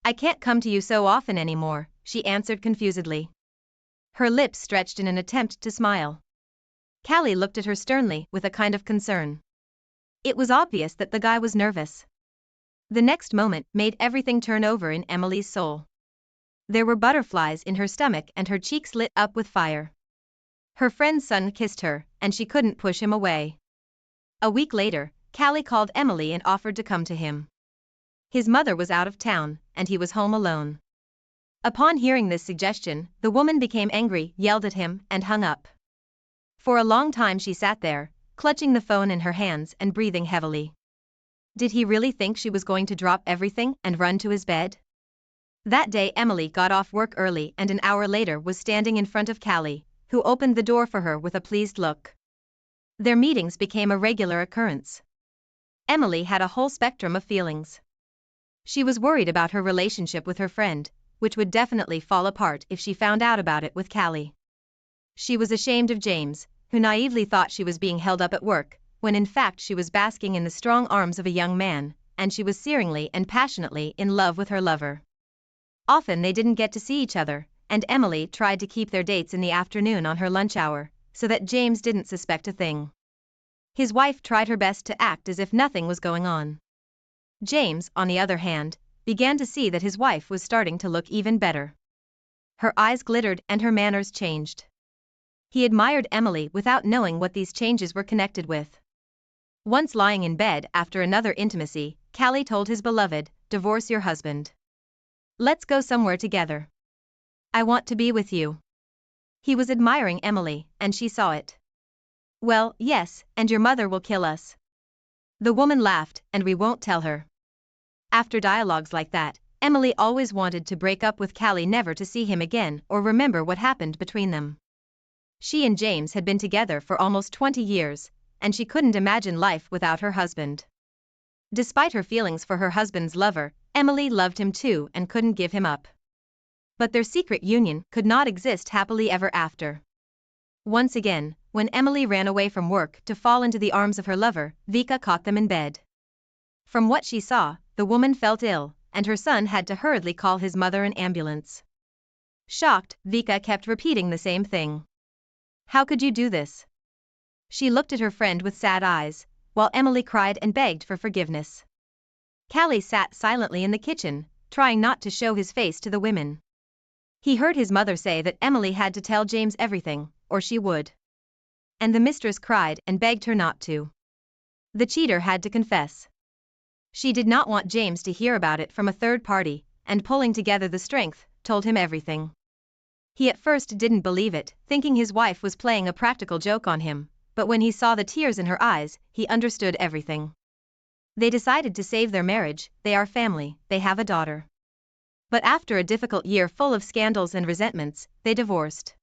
I can't come to you so often anymore," she answered confusedly. Her lips stretched in an attempt to smile. Callie looked at her sternly with a kind of concern. It was obvious that the guy was nervous. The next moment made everything turn over in Emily's soul. There were butterflies in her stomach and her cheeks lit up with fire. Her friend's son kissed her, and she couldn't push him away. A week later, Callie called Emily and offered to come to him. His mother was out of town, and he was home alone. Upon hearing this suggestion, the woman became angry, yelled at him, and hung up. For a long time she sat there, clutching the phone in her hands and breathing heavily. Did he really think she was going to drop everything and run to his bed? That day Emily got off work early and an hour later was standing in front of Callie, who opened the door for her with a pleased look. Their meetings became a regular occurrence. Emily had a whole spectrum of feelings. She was worried about her relationship with her friend, which would definitely fall apart if she found out about it with Callie. She was ashamed of James, who naively thought she was being held up at work, when in fact she was basking in the strong arms of a young man, and she was searingly and passionately in love with her lover. Often they didn't get to see each other, and Emily tried to keep their dates in the afternoon on her lunch hour, so that James didn't suspect a thing. His wife tried her best to act as if nothing was going on. James, on the other hand, began to see that his wife was starting to look even better. Her eyes glittered and her manners changed. He admired Emily without knowing what these changes were connected with. Once lying in bed after another intimacy, Callie told his beloved, "Divorce your husband. Let's go somewhere together. I want to be with you." He was admiring Emily, and she saw it. "Well, yes, and your mother will kill us." The woman laughed, "And we won't tell her." After dialogues like that, Emily always wanted to break up with Callie, never to see him again or remember what happened between them. She and James had been together for almost 20 years, and she couldn't imagine life without her husband. Despite her feelings for her husband's lover, Emily loved him too and couldn't give him up. But their secret union could not exist happily ever after. Once again, when Emily ran away from work to fall into the arms of her lover, Vika caught them in bed. From what she saw, the woman felt ill, and her son had to hurriedly call his mother an ambulance. Shocked, Vika kept repeating the same thing. How could you do this? She looked at her friend with sad eyes, while Emily cried and begged for forgiveness. Callie sat silently in the kitchen, trying not to show his face to the women. He heard his mother say that Emily had to tell James everything, or she would. And the mistress cried and begged her not to. The cheater had to confess. She did not want James to hear about it from a third party, and pulling together the strength, told him everything. He at first didn't believe it, thinking his wife was playing a practical joke on him, but when he saw the tears in her eyes, he understood everything. They decided to save their marriage, they are family, they have a daughter. But after a difficult year full of scandals and resentments, they divorced.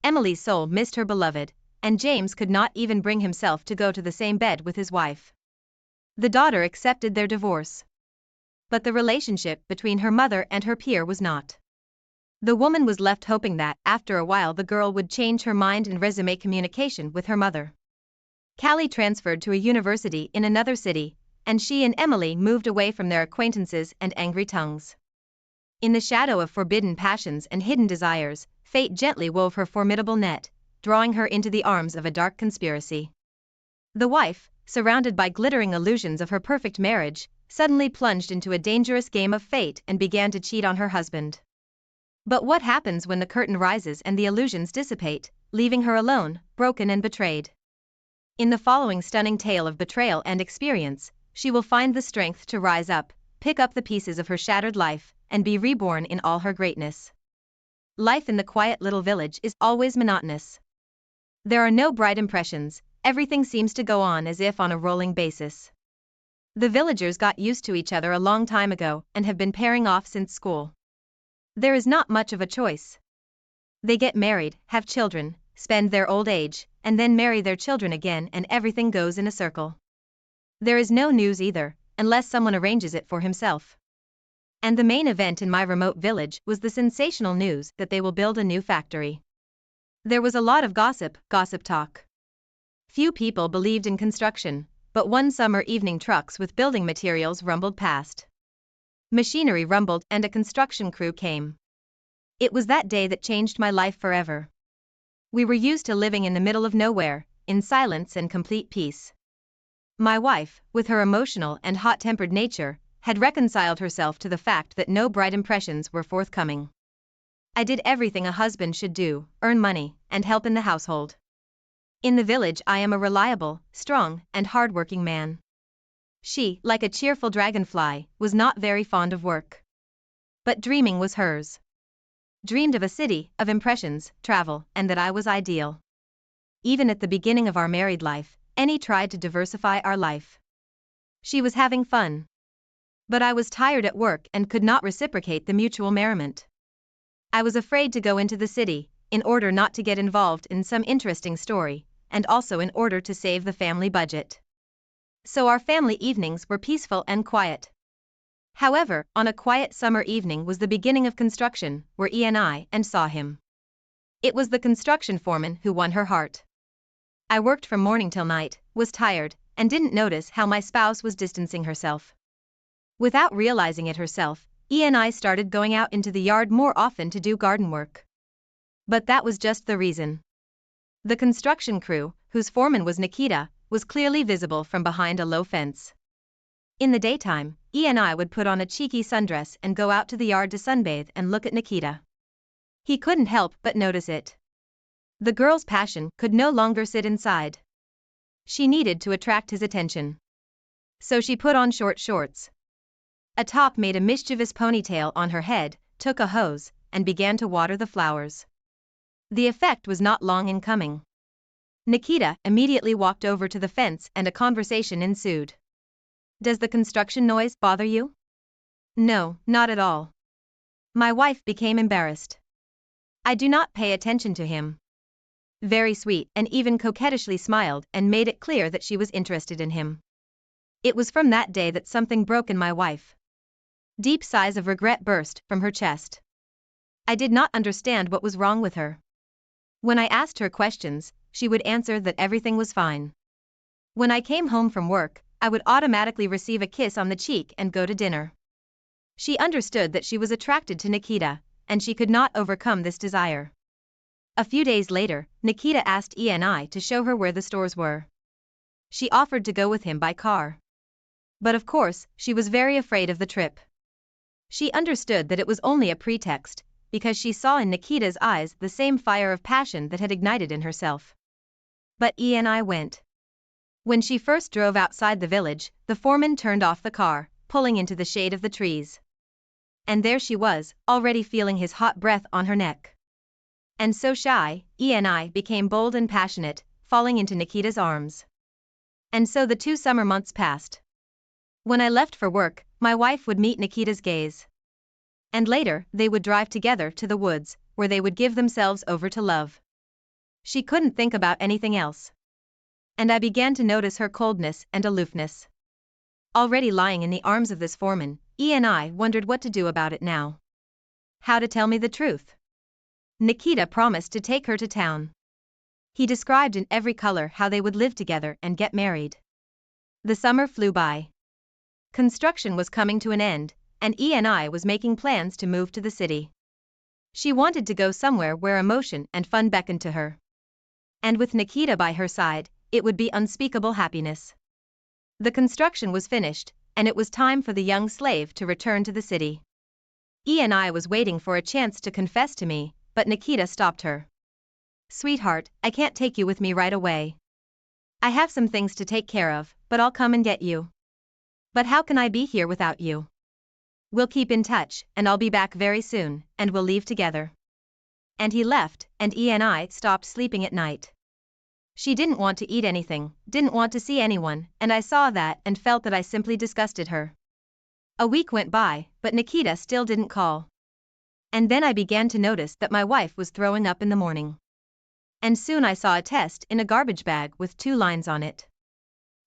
Emily's soul missed her beloved, and James could not even bring himself to go to the same bed with his wife. The daughter accepted their divorce. But the relationship between her mother and her peer was not. The woman was left hoping that, after a while, the girl would change her mind and resume communication with her mother. Callie transferred to a university in another city, and she and Emily moved away from their acquaintances and angry tongues. In the shadow of forbidden passions and hidden desires, fate gently wove her formidable net, drawing her into the arms of a dark conspiracy. The wife, surrounded by glittering illusions of her perfect marriage, suddenly plunged into a dangerous game of fate and began to cheat on her husband. But what happens when the curtain rises and the illusions dissipate, leaving her alone, broken and betrayed? In the following stunning tale of betrayal and experience, she will find the strength to rise up, pick up the pieces of her shattered life, and be reborn in all her greatness. Life in the quiet little village is always monotonous. There are no bright impressions, everything seems to go on as if on a rolling basis. The villagers got used to each other a long time ago and have been pairing off since school. There is not much of a choice. They get married, have children, spend their old age, and then marry their children again, and everything goes in a circle. There is no news either, unless someone arranges it for himself. And the main event in my remote village was the sensational news that they will build a new factory. There was a lot of gossip talk. Few people believed in construction, but one summer evening trucks with building materials rumbled past. Machinery rumbled and a construction crew came. It was that day that changed my life forever. We were used to living in the middle of nowhere, in silence and complete peace. My wife, with her emotional and hot-tempered nature, had reconciled herself to the fact that no bright impressions were forthcoming. I did everything a husband should do, earn money, and help in the household. In the village I am a reliable, strong, and hard-working man. She, like a cheerful dragonfly, was not very fond of work. But dreaming was hers. Dreamed of a city, of impressions, travel, and that I was ideal. Even at the beginning of our married life, Annie tried to diversify our life. She was having fun. But I was tired at work and could not reciprocate the mutual merriment. I was afraid to go into the city, in order not to get involved in some interesting story, and also in order to save the family budget. So our family evenings were peaceful and quiet. However, on a quiet summer evening was the beginning of construction, where I saw him. It was the construction foreman who won her heart. I worked from morning till night, was tired, and didn't notice how my spouse was distancing herself. Without realizing it herself, I started going out into the yard more often to do garden work. But that was just the reason. The construction crew, whose foreman was Nikita, was clearly visible from behind a low fence. In the daytime, I would put on a cheeky sundress and go out to the yard to sunbathe and look at Nikita. He couldn't help but notice it. The girl's passion could no longer sit inside. She needed to attract his attention. So she put on short shorts, a top, made a mischievous ponytail on her head, took a hose, and began to water the flowers. The effect was not long in coming. Nikita immediately walked over to the fence and a conversation ensued. Does the construction noise bother you? No, not at all. My wife became embarrassed. I do not pay attention to him. Very sweet, and even coquettishly smiled and made it clear that she was interested in him. It was from that day that something broke in my wife. Deep sighs of regret burst from her chest. I did not understand what was wrong with her. When I asked her questions, she would answer that everything was fine. When I came home from work, I would automatically receive a kiss on the cheek and go to dinner. She understood that she was attracted to Nikita, and she could not overcome this desire. A few days later, Nikita asked E&I to show her where the stores were. She offered to go with him by car. But of course, she was very afraid of the trip. She understood that it was only a pretext, because she saw in Nikita's eyes the same fire of passion that had ignited in herself. But E&I went. When she first drove outside the village, the foreman turned off the car, pulling into the shade of the trees. And there she was, already feeling his hot breath on her neck. And so shy, E&I became bold and passionate, falling into Nikita's arms. And so the 2 summer months passed. When I left for work, my wife would meet Nikita's gaze. And later, they would drive together to the woods, where they would give themselves over to love. She couldn't think about anything else. And I began to notice her coldness and aloofness. Already lying in the arms of this foreman, E&I wondered what to do about it now. How to tell me the truth? Nikita promised to take her to town. He described in every color how they would live together and get married. The summer flew by. Construction was coming to an end, and E&I was making plans to move to the city. She wanted to go somewhere where emotion and fun beckoned to her. And with Nikita by her side, it would be unspeakable happiness. The construction was finished, and it was time for the young slave to return to the city. E&I was waiting for a chance to confess to me, but Nikita stopped her. Sweetheart, I can't take you with me right away. I have some things to take care of, but I'll come and get you. But how can I be here without you? We'll keep in touch, and I'll be back very soon, and we'll leave together. And he left, and E&I stopped sleeping at night. She didn't want to eat anything, didn't want to see anyone, and I saw that and felt that I simply disgusted her. A week went by, but Nikita still didn't call. And then I began to notice that my wife was throwing up in the morning. And soon I saw a test in a garbage bag with 2 lines on it.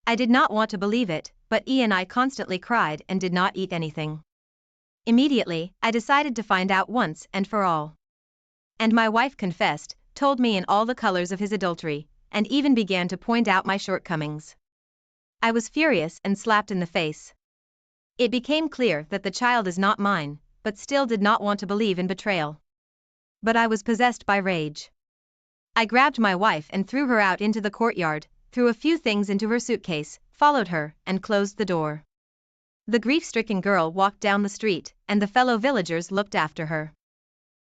I did not want to believe it, but E&I constantly cried and did not eat anything. Immediately, I decided to find out once and for all. And my wife confessed, told me in all the colors of his adultery, and even began to point out my shortcomings. I was furious and slapped in the face. It became clear that the child is not mine, but still did not want to believe in betrayal. But I was possessed by rage. I grabbed my wife and threw her out into the courtyard, threw a few things into her suitcase, followed her, and closed the door. The grief-stricken girl walked down the street, and the fellow villagers looked after her.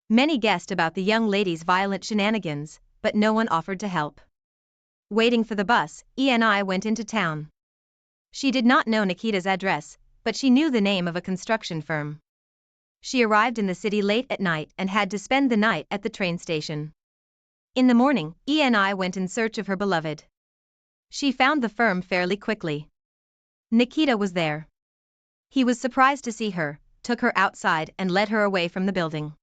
Many guessed about the young lady's violent shenanigans, but no one offered to help. Waiting for the bus, E&I went into town. She did not know Nikita's address, but she knew the name of a construction firm. She arrived in the city late at night and had to spend the night at the train station. In the morning, E&I went in search of her beloved. She found the firm fairly quickly. Nikita was there. He was surprised to see her, took her outside and led her away from the building.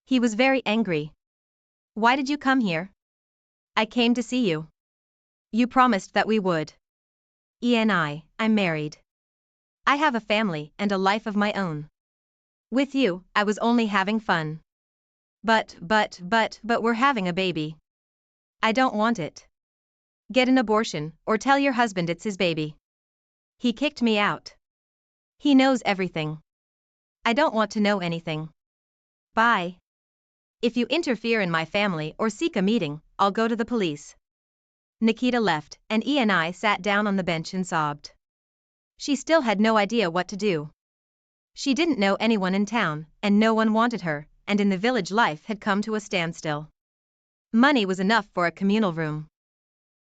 He was very angry. Why did you come here? I came to see you. You promised that we would. I'm married. I have a family and a life of my own. With you, I was only having fun. But we're having a baby. I don't want it. Get an abortion, or tell your husband it's his baby. He kicked me out. He knows everything. I don't want to know anything. Bye. If you interfere in my family or seek a meeting, I'll go to the police. Nikita left, and E&I sat down on the bench and sobbed. She still had no idea what to do. She didn't know anyone in town, and no one wanted her, and in the village life had come to a standstill. Money was enough for a communal room.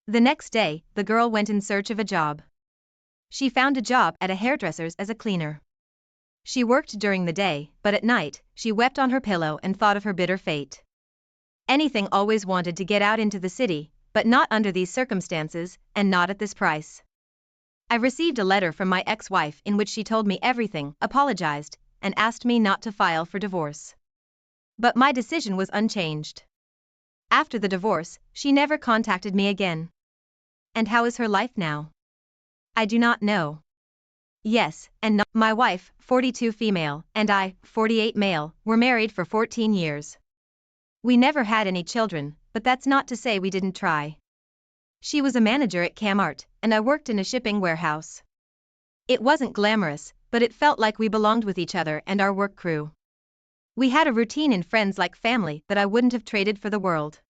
The next day, the girl went in search of a job. She found a job at a hairdresser's as a cleaner. She worked during the day, but at night, she wept on her pillow and thought of her bitter fate. Anything always wanted to get out into the city, but not under these circumstances, and not at this price. I received a letter from my ex-wife in which she told me everything, apologized, and asked me not to file for divorce. But my decision was unchanged. After the divorce, she never contacted me again. And how is her life now? I do not know. Yes, and not. My wife, 42 female, and I, 48 male, were married for 14 years. We never had any children, but that's not to say we didn't try. She was a manager at Kmart, and I worked in a shipping warehouse. It wasn't glamorous, but it felt like we belonged with each other and our work crew. We had a routine and friends like family that I wouldn't have traded for the world.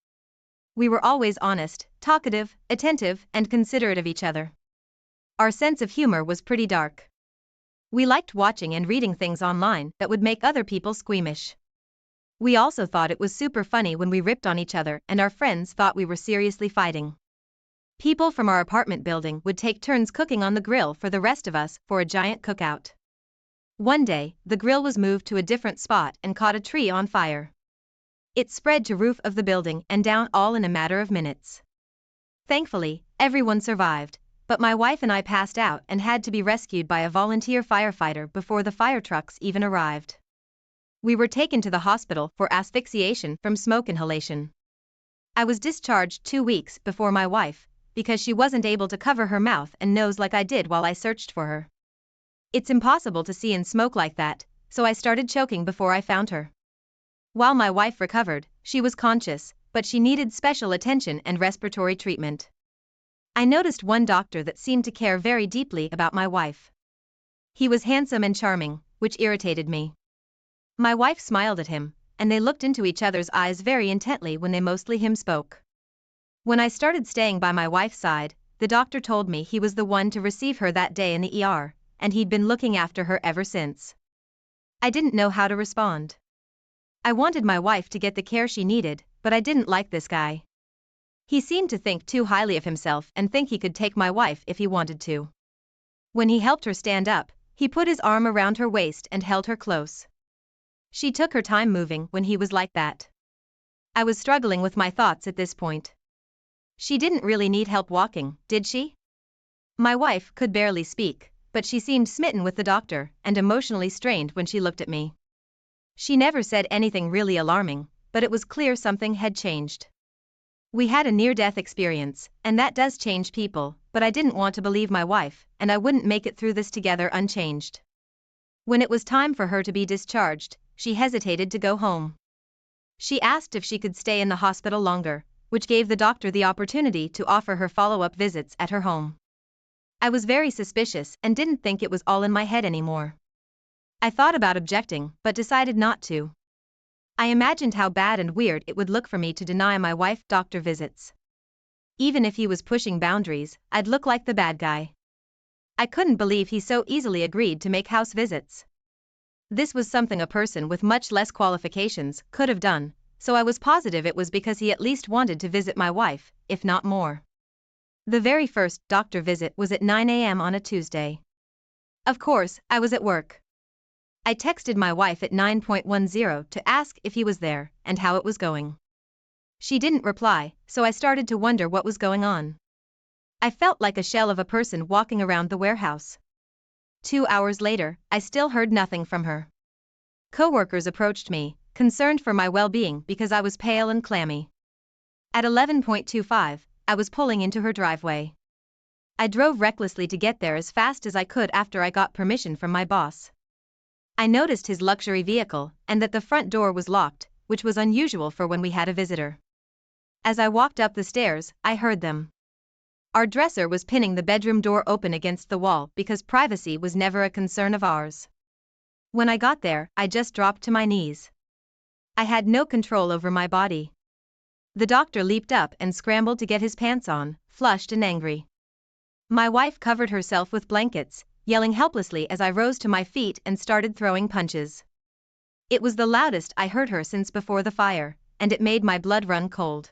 We were always honest, talkative, attentive, and considerate of each other. Our sense of humor was pretty dark. We liked watching and reading things online that would make other people squeamish. We also thought it was super funny when we ripped on each other and our friends thought we were seriously fighting. People from our apartment building would take turns cooking on the grill for the rest of us for a giant cookout. One day, the grill was moved to a different spot and caught a tree on fire. It spread to roof of the building and down all in a matter of minutes. Thankfully, everyone survived, but my wife and I passed out and had to be rescued by a volunteer firefighter before the fire trucks even arrived. We were taken to the hospital for asphyxiation from smoke inhalation. I was discharged 2 weeks before my wife, because she wasn't able to cover her mouth and nose like I did while I searched for her. It's impossible to see in smoke like that, so I started choking before I found her. While my wife recovered, she was conscious, but she needed special attention and respiratory treatment. I noticed one doctor that seemed to care very deeply about my wife. He was handsome and charming, which irritated me. My wife smiled at him, and they looked into each other's eyes very intently when they mostly him spoke. When I started staying by my wife's side, the doctor told me he was the one to receive her that day in the ER, and he'd been looking after her ever since. I didn't know how to respond. I wanted my wife to get the care she needed, but I didn't like this guy. He seemed to think too highly of himself and think he could take my wife if he wanted to. When he helped her stand up, he put his arm around her waist and held her close. She took her time moving when he was like that. I was struggling with my thoughts at this point. She didn't really need help walking, did she? My wife could barely speak, but she seemed smitten with the doctor and emotionally strained when she looked at me. She never said anything really alarming, but it was clear something had changed. We had a near-death experience, and that does change people, but I didn't want to believe my wife, and I wouldn't make it through this together unchanged. When it was time for her to be discharged, she hesitated to go home. She asked if she could stay in the hospital longer, which gave the doctor the opportunity to offer her follow-up visits at her home. I was very suspicious and didn't think it was all in my head anymore. I thought about objecting, but decided not to. I imagined how bad and weird it would look for me to deny my wife doctor visits. Even if he was pushing boundaries, I'd look like the bad guy. I couldn't believe he so easily agreed to make house visits. This was something a person with much less qualifications could have done, so I was positive it was because he at least wanted to visit my wife, if not more. The very first doctor visit was at 9 a.m. on a Tuesday. Of course, I was at work. I texted my wife at 9:10 to ask if he was there and how it was going. She didn't reply, so I started to wonder what was going on. I felt like a shell of a person walking around the warehouse. 2 hours later, I still heard nothing from her. Coworkers approached me, concerned for my well-being because I was pale and clammy. At 11:25, I was pulling into her driveway. I drove recklessly to get there as fast as I could after I got permission from my boss. I noticed his luxury vehicle and that the front door was locked, which was unusual for when we had a visitor. As I walked up the stairs, I heard them. Our dresser was pinning the bedroom door open against the wall because privacy was never a concern of ours. When I got there, I just dropped to my knees. I had no control over my body. The doctor leaped up and scrambled to get his pants on, flushed and angry. My wife covered herself with blankets, yelling helplessly as I rose to my feet and started throwing punches. It was the loudest I heard her since before the fire, and it made my blood run cold.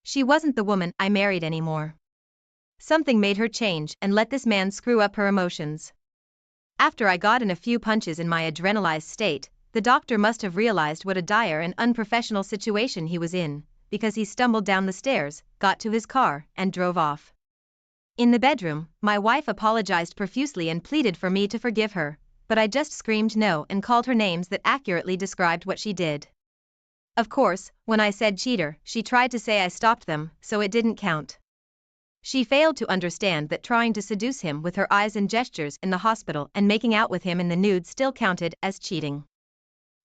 She wasn't the woman I married anymore. Something made her change and let this man screw up her emotions. After I got in a few punches in my adrenalized state, the doctor must have realized what a dire and unprofessional situation he was in, because he stumbled down the stairs, got to his car, and drove off. In the bedroom, my wife apologized profusely and pleaded for me to forgive her, but I just screamed no and called her names that accurately described what she did. Of course, when I said cheater, she tried to say I stopped them, so it didn't count. She failed to understand that trying to seduce him with her eyes and gestures in the hospital and making out with him in the nude still counted as cheating.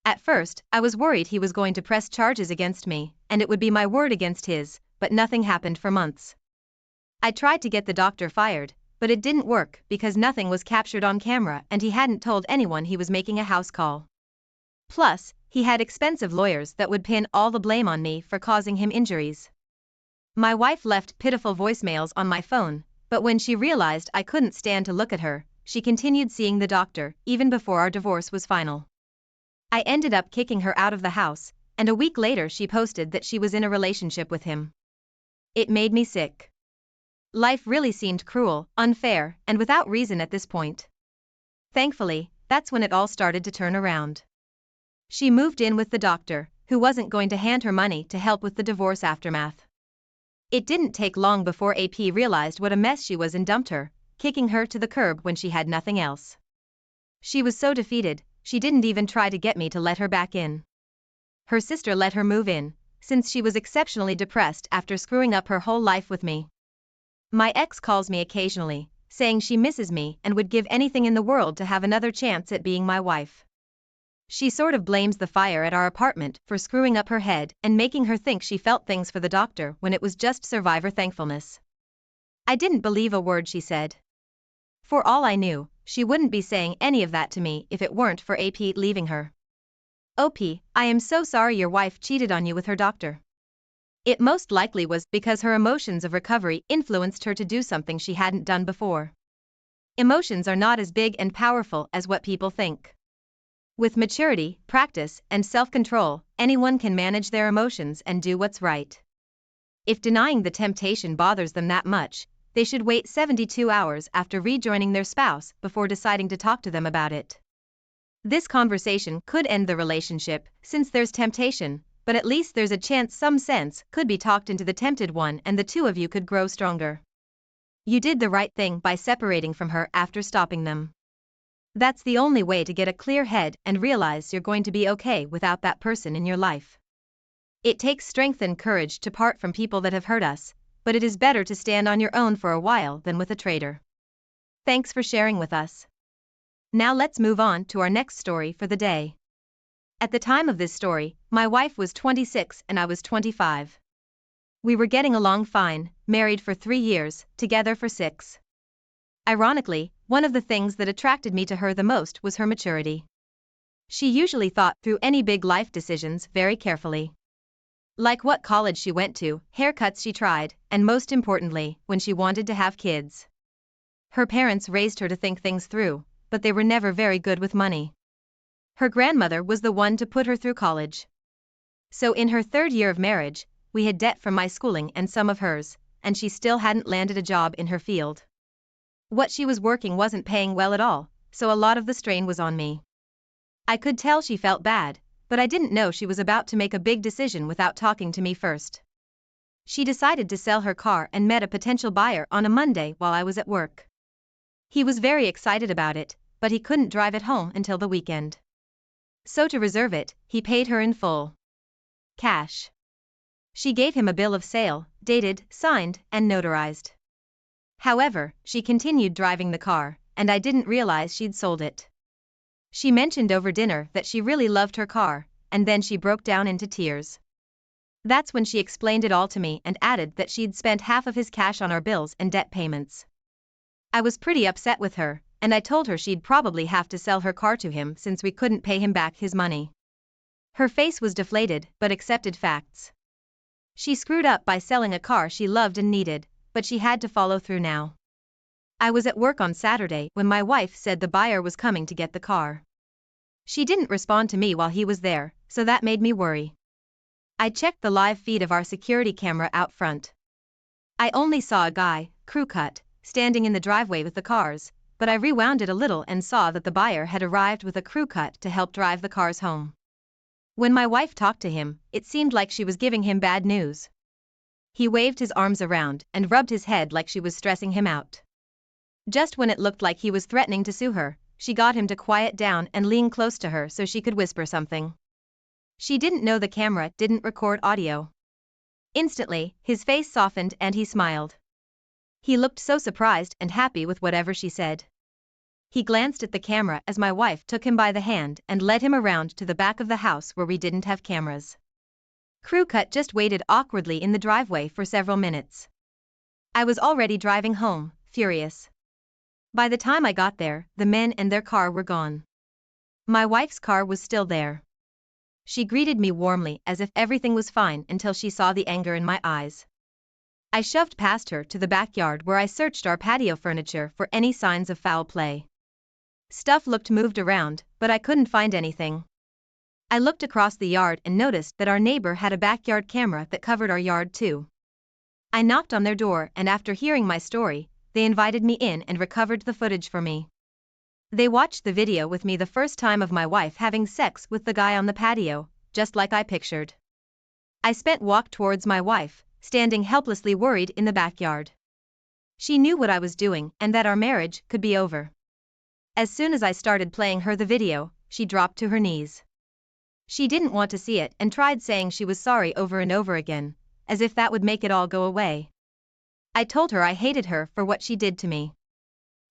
At first, I was worried he was going to press charges against me, and it would be my word against his, but nothing happened for months. I tried to get the doctor fired, but it didn't work because nothing was captured on camera and he hadn't told anyone he was making a house call. Plus, he had expensive lawyers that would pin all the blame on me for causing him injuries. My wife left pitiful voicemails on my phone, but when she realized I couldn't stand to look at her, she continued seeing the doctor, even before our divorce was final. I ended up kicking her out of the house, and a week later she posted that she was in a relationship with him. It made me sick. Life really seemed cruel, unfair, and without reason at this point. Thankfully, that's when it all started to turn around. She moved in with the doctor, who wasn't going to hand her money to help with the divorce aftermath. It didn't take long before AP realized what a mess she was and dumped her, kicking her to the curb when she had nothing else. She was so defeated, she didn't even try to get me to let her back in. Her sister let her move in, since she was exceptionally depressed after screwing up her whole life with me. My ex calls me occasionally, saying she misses me and would give anything in the world to have another chance at being my wife. She sort of blames the fire at our apartment for screwing up her head and making her think she felt things for the doctor when it was just survivor thankfulness. I didn't believe a word she said. For all I knew, she wouldn't be saying any of that to me if it weren't for AP leaving her. OP, I am so sorry your wife cheated on you with her doctor. It most likely was because her emotions of recovery influenced her to do something she hadn't done before. Emotions are not as big and powerful as what people think. With maturity, practice, and self-control, anyone can manage their emotions and do what's right. If denying the temptation bothers them that much, they should wait 72 hours after rejoining their spouse before deciding to talk to them about it. This conversation could end the relationship, since there's temptation, but at least there's a chance some sense could be talked into the tempted one and the two of you could grow stronger. You did the right thing by separating from her after stopping them. That's the only way to get a clear head and realize you're going to be okay without that person in your life. It takes strength and courage to part from people that have hurt us, but it is better to stand on your own for a while than with a traitor. Thanks for sharing with us. Now let's move on to our next story for the day. At the time of this story, my wife was 26 and I was 25. We were getting along fine, married for 3 years, together for 6. Ironically, one of the things that attracted me to her the most was her maturity. She usually thought through any big life decisions very carefully. Like what college she went to, haircuts she tried, and most importantly, when she wanted to have kids. Her parents raised her to think things through, but they were never very good with money. Her grandmother was the one to put her through college. So in her 3rd year of marriage, we had debt from my schooling and some of hers, and she still hadn't landed a job in her field. What she was working wasn't paying well at all, so a lot of the strain was on me. I could tell she felt bad, but I didn't know she was about to make a big decision without talking to me first. She decided to sell her car and met a potential buyer on a Monday while I was at work. He was very excited about it, but he couldn't drive it home until the weekend. So to reserve it, he paid her in full cash. She gave him a bill of sale, dated, signed, and notarized. However, she continued driving the car, and I didn't realize she'd sold it. She mentioned over dinner that she really loved her car, and then she broke down into tears. That's when she explained it all to me and added that she'd spent half of his cash on our bills and debt payments. I was pretty upset with her, and I told her she'd probably have to sell her car to him since we couldn't pay him back his money. Her face was deflated but accepted facts. She screwed up by selling a car she loved and needed, but she had to follow through now. I was at work on Saturday when my wife said the buyer was coming to get the car. She didn't respond to me while he was there, so that made me worry. I checked the live feed of our security camera out front. I only saw a guy, crew cut, standing in the driveway with the cars, but I rewound it a little and saw that the buyer had arrived with a crew cut to help drive the cars home. When my wife talked to him, it seemed like she was giving him bad news. He waved his arms around and rubbed his head like she was stressing him out. Just when it looked like he was threatening to sue her, she got him to quiet down and lean close to her so she could whisper something. She didn't know the camera didn't record audio. Instantly, his face softened and he smiled. He looked so surprised and happy with whatever she said. He glanced at the camera as my wife took him by the hand and led him around to the back of the house where we didn't have cameras. Crew cut just waited awkwardly in the driveway for several minutes. I was already driving home, furious. By the time I got there, the men and their car were gone. My wife's car was still there. She greeted me warmly as if everything was fine until she saw the anger in my eyes. I shoved past her to the backyard where I searched our patio furniture for any signs of foul play. Stuff looked moved around, but I couldn't find anything. I looked across the yard and noticed that our neighbor had a backyard camera that covered our yard too. I knocked on their door and after hearing my story, they invited me in and recovered the footage for me. They watched the video with me the first time of my wife having sex with the guy on the patio, just like I pictured. I spent walk towards my wife, standing helplessly worried in the backyard. She knew what I was doing and that our marriage could be over. As soon as I started playing her the video, she dropped to her knees. She didn't want to see it and tried saying she was sorry over and over again, as if that would make it all go away. I told her I hated her for what she did to me.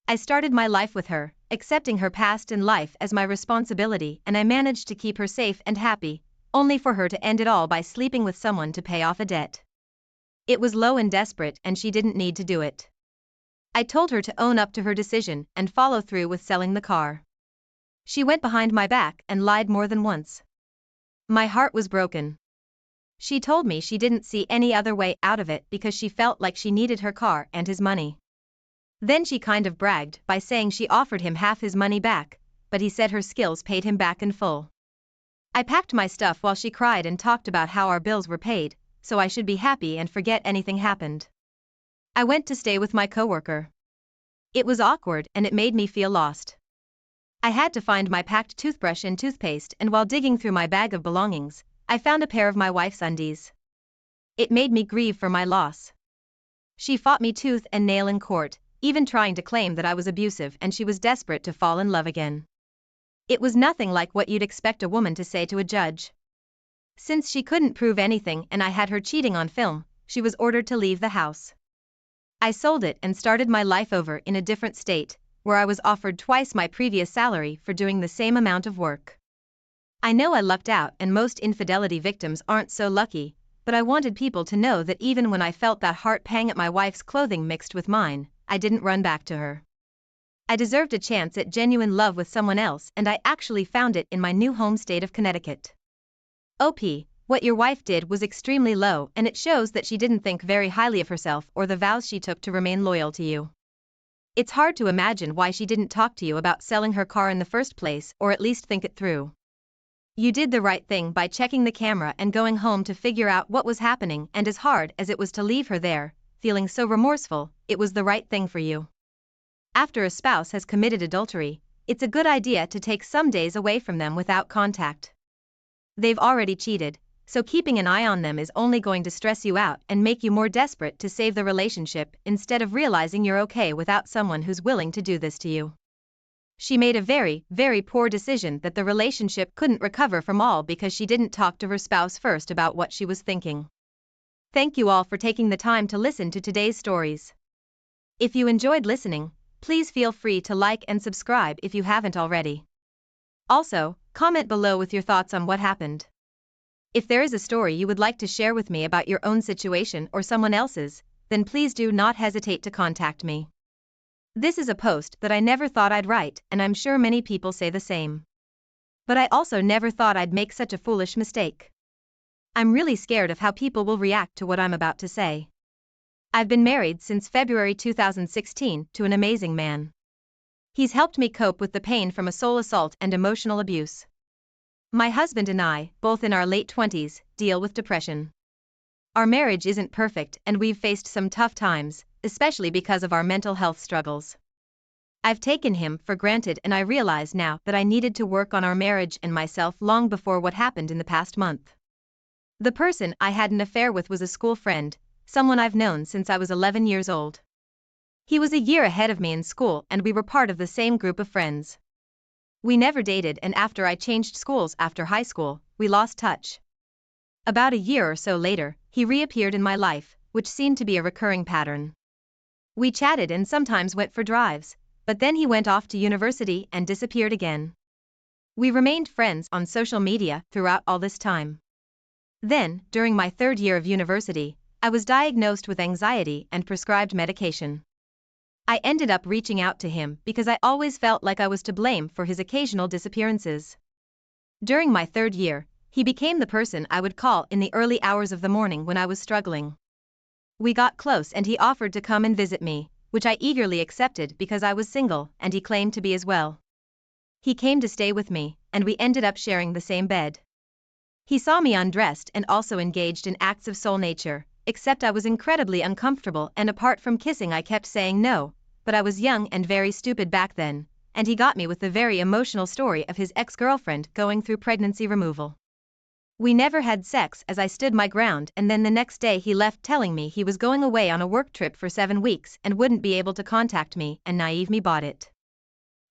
I started my life with her, accepting her past and life as my responsibility, and I managed to keep her safe and happy, only for her to end it all by sleeping with someone to pay off a debt. It was low and desperate and she didn't need to do it. I told her to own up to her decision and follow through with selling the car. She went behind my back and lied more than once. My heart was broken. She told me she didn't see any other way out of it because she felt like she needed her car and his money. Then she kind of bragged by saying she offered him half his money back, but he said her skills paid him back in full. I packed my stuff while she cried and talked about how our bills were paid, so I should be happy and forget anything happened. I went to stay with my coworker. It was awkward and it made me feel lost. I had to find my packed toothbrush and toothpaste, and while digging through my bag of belongings, I found a pair of my wife's undies. It made me grieve for my loss. She fought me tooth and nail in court, even trying to claim that I was abusive and she was desperate to fall in love again. It was nothing like what you'd expect a woman to say to a judge. Since she couldn't prove anything and I had her cheating on film, she was ordered to leave the house. I sold it and started my life over in a different state, where I was offered twice my previous salary for doing the same amount of work. I know I lucked out and most infidelity victims aren't so lucky, but I wanted people to know that even when I felt that heart pang at my wife's clothing mixed with mine, I didn't run back to her. I deserved a chance at genuine love with someone else, and I actually found it in my new home state of Connecticut. OP, what your wife did was extremely low and it shows that she didn't think very highly of herself or the vows she took to remain loyal to you. It's hard to imagine why she didn't talk to you about selling her car in the first place or at least think it through. You did the right thing by checking the camera and going home to figure out what was happening, and as hard as it was to leave her there, feeling so remorseful, it was the right thing for you. After a spouse has committed adultery, it's a good idea to take some days away from them without contact. They've already cheated, so keeping an eye on them is only going to stress you out and make you more desperate to save the relationship instead of realizing you're okay without someone who's willing to do this to you. She made a very, very poor decision that the relationship couldn't recover from, all because she didn't talk to her spouse first about what she was thinking. Thank you all for taking the time to listen to today's stories. If you enjoyed listening, please feel free to like and subscribe if you haven't already. Also, comment below with your thoughts on what happened. If there is a story you would like to share with me about your own situation or someone else's, then please do not hesitate to contact me. This is a post that I never thought I'd write, and I'm sure many people say the same. But I also never thought I'd make such a foolish mistake. I'm really scared of how people will react to what I'm about to say. I've been married since February 2016 to an amazing man. He's helped me cope with the pain from a soul assault and emotional abuse. My husband and I, both in our late 20s, deal with depression. Our marriage isn't perfect and we've faced some tough times, especially because of our mental health struggles. I've taken him for granted, and I realize now that I needed to work on our marriage and myself long before what happened in the past month. The person I had an affair with was a school friend, someone I've known since I was 11 years old. He was a year ahead of me in school and we were part of the same group of friends. We never dated, and after I changed schools after high school, we lost touch. About a year or so later, he reappeared in my life, which seemed to be a recurring pattern. We chatted and sometimes went for drives, but then he went off to university and disappeared again. We remained friends on social media throughout all this time. Then, during my third year of university, I was diagnosed with anxiety and prescribed medication. I ended up reaching out to him because I always felt like I was to blame for his occasional disappearances. During my third year, he became the person I would call in the early hours of the morning when I was struggling. We got close and he offered to come and visit me, which I eagerly accepted because I was single and he claimed to be as well. He came to stay with me, and we ended up sharing the same bed. He saw me undressed and also engaged in acts of soul nature, except I was incredibly uncomfortable, and apart from kissing I kept saying no, but I was young and very stupid back then, and he got me with the very emotional story of his ex-girlfriend going through pregnancy removal. We never had sex as I stood my ground, and then the next day he left telling me he was going away on a work trip for 7 weeks and wouldn't be able to contact me, and naive me bought it.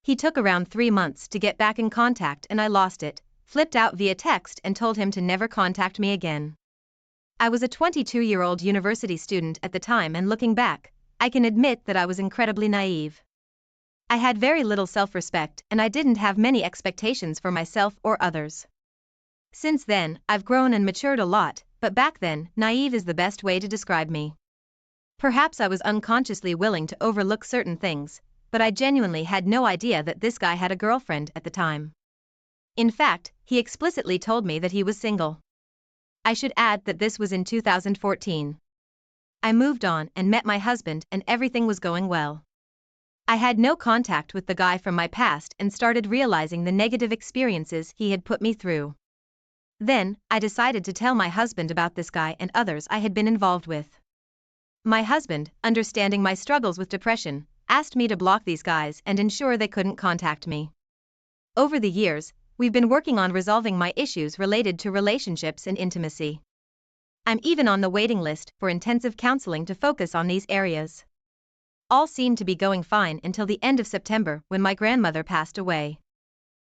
He took around 3 months to get back in contact and I lost it, flipped out via text and told him to never contact me again. I was a 22-year-old university student at the time, and looking back, I can admit that I was incredibly naive. I had very little self-respect and I didn't have many expectations for myself or others. Since then, I've grown and matured a lot, but back then, naive is the best way to describe me. Perhaps I was unconsciously willing to overlook certain things, but I genuinely had no idea that this guy had a girlfriend at the time. In fact, he explicitly told me that he was single. I should add that this was in 2014. I moved on and met my husband, and everything was going well. I had no contact with the guy from my past and started realizing the negative experiences he had put me through. Then, I decided to tell my husband about this guy and others I had been involved with. My husband, understanding my struggles with depression, asked me to block these guys and ensure they couldn't contact me. Over the years, we've been working on resolving my issues related to relationships and intimacy. I'm even on the waiting list for intensive counseling to focus on these areas. All seemed to be going fine until the end of September when my grandmother passed away.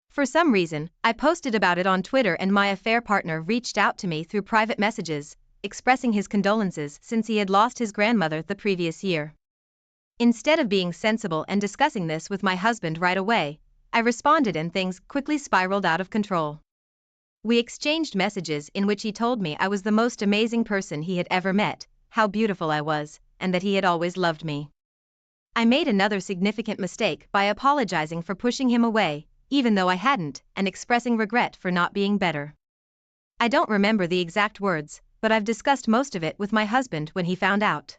For some reason, I posted about it on Twitter and my affair partner reached out to me through private messages, expressing his condolences since he had lost his grandmother the previous year. Instead of being sensible and discussing this with my husband right away, I responded and things quickly spiraled out of control. We exchanged messages in which he told me I was the most amazing person he had ever met, how beautiful I was, and that he had always loved me. I made another significant mistake by apologizing for pushing him away, even though I hadn't, and expressing regret for not being better. I don't remember the exact words, but I've discussed most of it with my husband when he found out.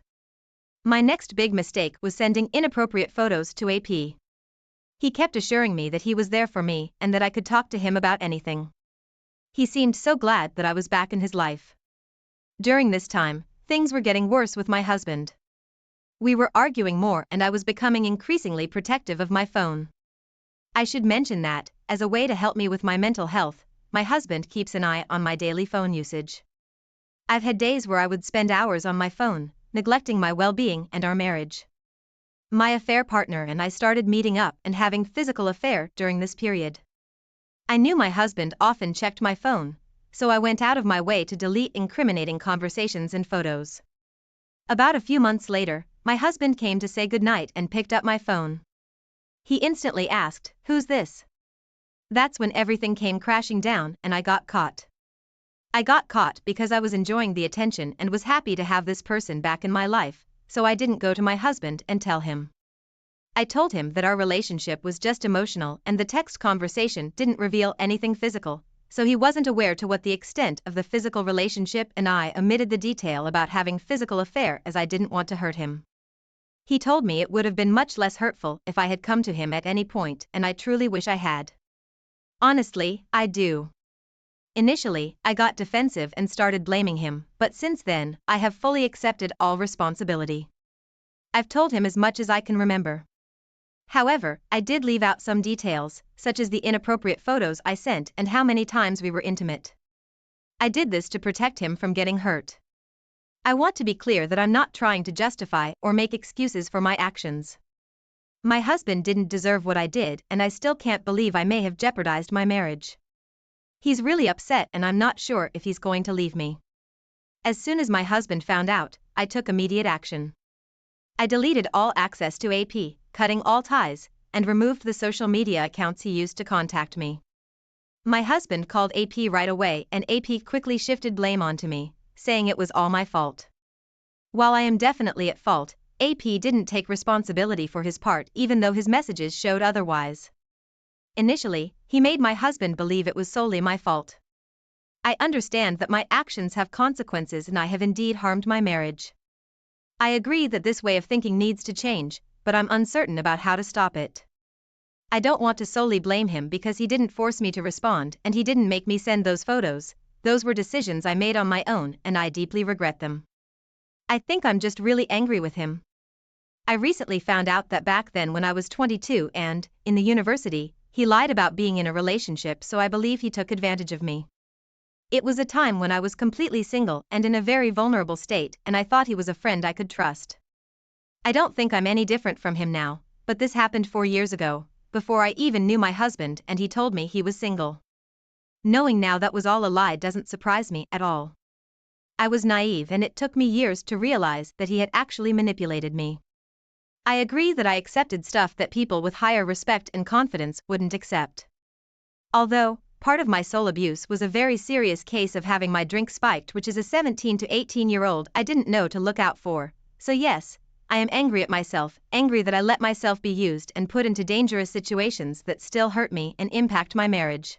My next big mistake was sending inappropriate photos to AP. He kept assuring me that he was there for me and that I could talk to him about anything. He seemed so glad that I was back in his life. During this time, things were getting worse with my husband. We were arguing more and I was becoming increasingly protective of my phone. I should mention that, as a way to help me with my mental health, my husband keeps an eye on my daily phone usage. I've had days where I would spend hours on my phone, neglecting my well-being and our marriage. My affair partner and I started meeting up and having physical affair during this period. I knew my husband often checked my phone, so I went out of my way to delete incriminating conversations and photos. About a few months later, my husband came to say goodnight and picked up my phone. He instantly asked, "Who's this?" That's when everything came crashing down and I got caught. I got caught because I was enjoying the attention and was happy to have this person back in my life, so I didn't go to my husband and tell him. I told him that our relationship was just emotional and the text conversation didn't reveal anything physical, so he wasn't aware to what the extent of the physical relationship, and I omitted the detail about having physical affair as I didn't want to hurt him. He told me it would have been much less hurtful if I had come to him at any point, and I truly wish I had. Honestly, I do. Initially, I got defensive and started blaming him, but since then, I have fully accepted all responsibility. I've told him as much as I can remember. However, I did leave out some details, such as the inappropriate photos I sent and how many times we were intimate. I did this to protect him from getting hurt. I want to be clear that I'm not trying to justify or make excuses for my actions. My husband didn't deserve what I did, and I still can't believe I may have jeopardized my marriage. He's really upset and I'm not sure if he's going to leave me. As soon as my husband found out, I took immediate action. I deleted all access to AP, cutting all ties, and removed the social media accounts he used to contact me. My husband called AP right away and AP quickly shifted blame onto me, saying it was all my fault. While I am definitely at fault, AP didn't take responsibility for his part even though his messages showed otherwise. Initially, he made my husband believe it was solely my fault. I understand that my actions have consequences and I have indeed harmed my marriage. I agree that this way of thinking needs to change, but I'm uncertain about how to stop it. I don't want to solely blame him because he didn't force me to respond and he didn't make me send those photos. Those were decisions I made on my own and I deeply regret them. I think I'm just really angry with him. I recently found out that back then when I was 22 and, in the university, he lied about being in a relationship, so I believe he took advantage of me. It was a time when I was completely single and in a very vulnerable state and I thought he was a friend I could trust. I don't think I'm any different from him now, but this happened 4 years ago, before I even knew my husband and he told me he was single. Knowing now that was all a lie doesn't surprise me at all. I was naive and it took me years to realize that he had actually manipulated me. I agree that I accepted stuff that people with higher respect and confidence wouldn't accept. Although, part of my soul abuse was a very serious case of having my drink spiked, which is a 17 to 18-year-old I didn't know to look out for, so yes, I am angry at myself, angry that I let myself be used and put into dangerous situations that still hurt me and impact my marriage.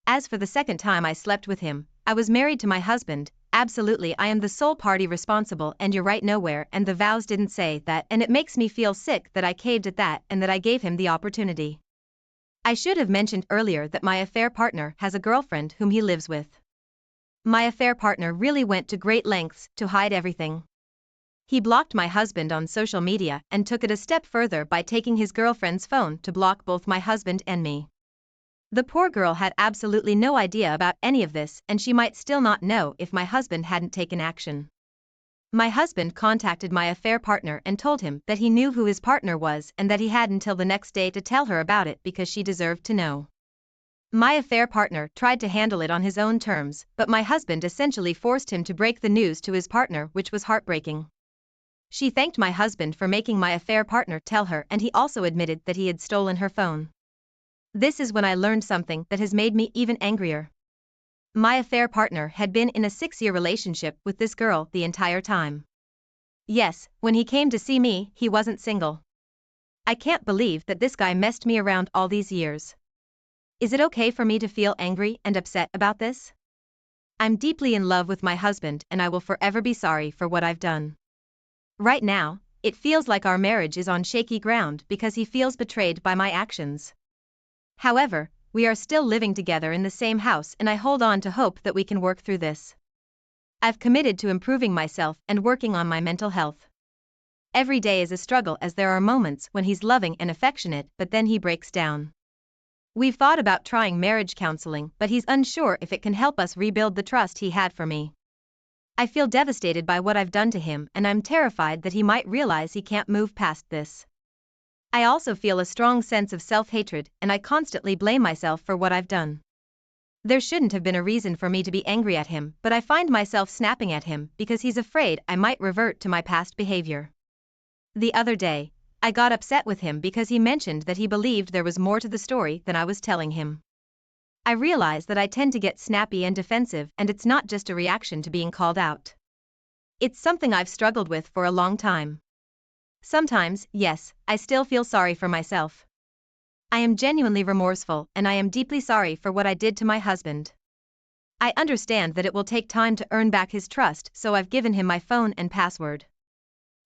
As for the second time I slept with him, I was married to my husband. Absolutely, I am the sole party responsible and you're right nowhere, and the vows didn't say that, and it makes me feel sick that I caved at that and that I gave him the opportunity. I should have mentioned earlier that my affair partner has a girlfriend whom he lives with. My affair partner really went to great lengths to hide everything. He blocked my husband on social media and took it a step further by taking his girlfriend's phone to block both my husband and me. The poor girl had absolutely no idea about any of this and she might still not know if my husband hadn't taken action. My husband contacted my affair partner and told him that he knew who his partner was and that he had until the next day to tell her about it because she deserved to know. My affair partner tried to handle it on his own terms, but my husband essentially forced him to break the news to his partner, which was heartbreaking. She thanked my husband for making my affair partner tell her, and he also admitted that he had stolen her phone. This is when I learned something that has made me even angrier. My affair partner had been in a 6-year relationship with this girl the entire time. Yes, when he came to see me, he wasn't single. I can't believe that this guy messed me around all these years. Is it okay for me to feel angry and upset about this? I'm deeply in love with my husband and I will forever be sorry for what I've done. Right now, it feels like our marriage is on shaky ground because he feels betrayed by my actions. However, we are still living together in the same house and I hold on to hope that we can work through this. I've committed to improving myself and working on my mental health. Every day is a struggle as there are moments when he's loving and affectionate but then he breaks down. We've thought about trying marriage counseling but he's unsure if it can help us rebuild the trust he had for me. I feel devastated by what I've done to him and I'm terrified that he might realize he can't move past this. I also feel a strong sense of self-hatred and I constantly blame myself for what I've done. There shouldn't have been a reason for me to be angry at him, but I find myself snapping at him because he's afraid I might revert to my past behavior. The other day, I got upset with him because he mentioned that he believed there was more to the story than I was telling him. I realize that I tend to get snappy and defensive and it's not just a reaction to being called out. It's something I've struggled with for a long time. Sometimes, yes, I still feel sorry for myself. I am genuinely remorseful and I am deeply sorry for what I did to my husband. I understand that it will take time to earn back his trust, so I've given him my phone and password.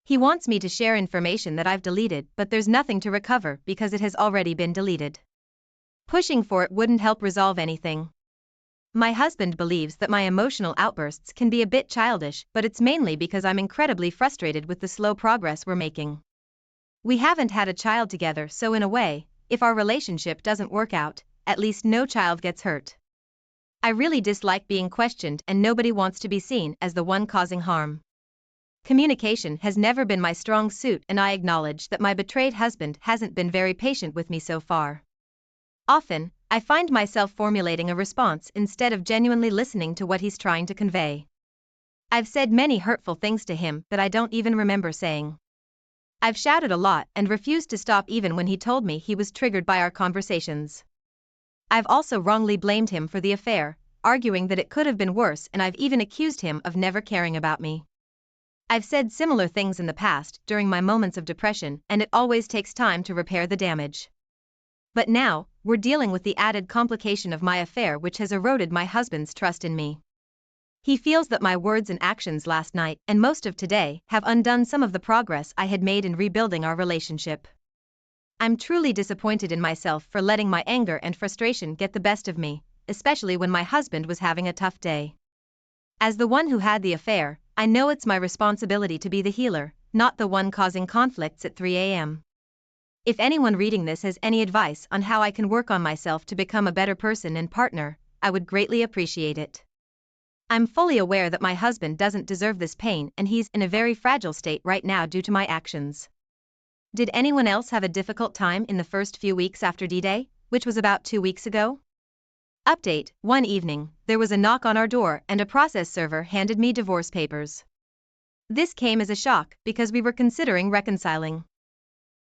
He wants me to share information that I've deleted, but there's nothing to recover because it has already been deleted. Pushing for it wouldn't help resolve anything. My husband believes that my emotional outbursts can be a bit childish, but it's mainly because I'm incredibly frustrated with the slow progress we're making. We haven't had a child together, so in a way, if our relationship doesn't work out, at least no child gets hurt. I really dislike being questioned and nobody wants to be seen as the one causing harm. Communication has never been my strong suit and I acknowledge that my betrayed husband hasn't been very patient with me so far. Often, I find myself formulating a response instead of genuinely listening to what he's trying to convey. I've said many hurtful things to him that I don't even remember saying. I've shouted a lot and refused to stop even when he told me he was triggered by our conversations. I've also wrongly blamed him for the affair, arguing that it could have been worse, and I've even accused him of never caring about me. I've said similar things in the past during my moments of depression, and it always takes time to repair the damage. But now, we're dealing with the added complication of my affair, which has eroded my husband's trust in me. He feels that my words and actions last night and most of today have undone some of the progress I had made in rebuilding our relationship. I'm truly disappointed in myself for letting my anger and frustration get the best of me, especially when my husband was having a tough day. As the one who had the affair, I know it's my responsibility to be the healer, not the one causing conflicts at 3 a.m. If anyone reading this has any advice on how I can work on myself to become a better person and partner, I would greatly appreciate it. I'm fully aware that my husband doesn't deserve this pain, and he's in a very fragile state right now due to my actions. Did anyone else have a difficult time in the first few weeks after D-Day, which was about 2 weeks ago? Update: one evening, there was a knock on our door and a process server handed me divorce papers. This came as a shock because we were considering reconciling.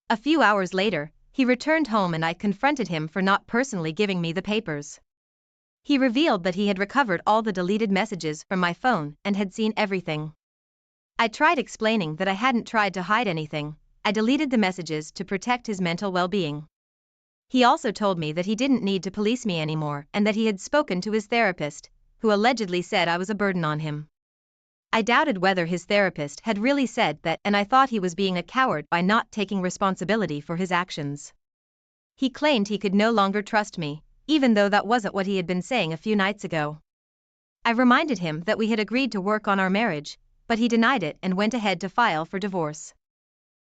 A few hours later, he returned home and I confronted him for not personally giving me the papers. He revealed that he had recovered all the deleted messages from my phone and had seen everything. I tried explaining that I hadn't tried to hide anything. I deleted the messages to protect his mental well-being. He also told me that he didn't need to police me anymore and that he had spoken to his therapist, who allegedly said I was a burden on him. I doubted whether his therapist had really said that, and I thought he was being a coward by not taking responsibility for his actions. He claimed he could no longer trust me, even though that wasn't what he had been saying a few nights ago. I reminded him that we had agreed to work on our marriage, but he denied it and went ahead to file for divorce.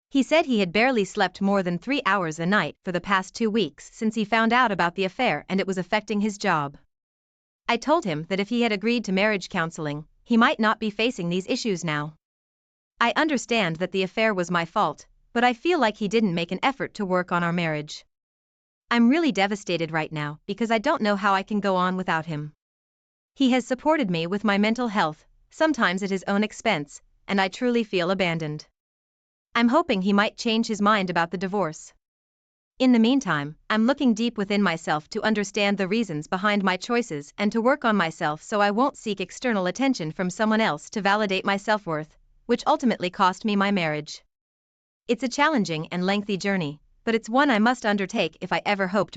He said he had barely slept more than 3 hours a night for the past 2 weeks since he found out about the affair and it was affecting his job. I told him that if he had agreed to marriage counseling, he might not be facing these issues now. I understand that the affair was my fault, but I feel like he didn't make an effort to work on our marriage. I'm really devastated right now because I don't know how I can go on without him. He has supported me with my mental health, sometimes at his own expense, and I truly feel abandoned. I'm hoping he might change his mind about the divorce. In the meantime, I'm looking deep within myself to understand the reasons behind my choices and to work on myself so I won't seek external attention from someone else to validate my self-worth, which ultimately cost me my marriage. It's a challenging and lengthy journey, but it's one I must undertake if I ever hope to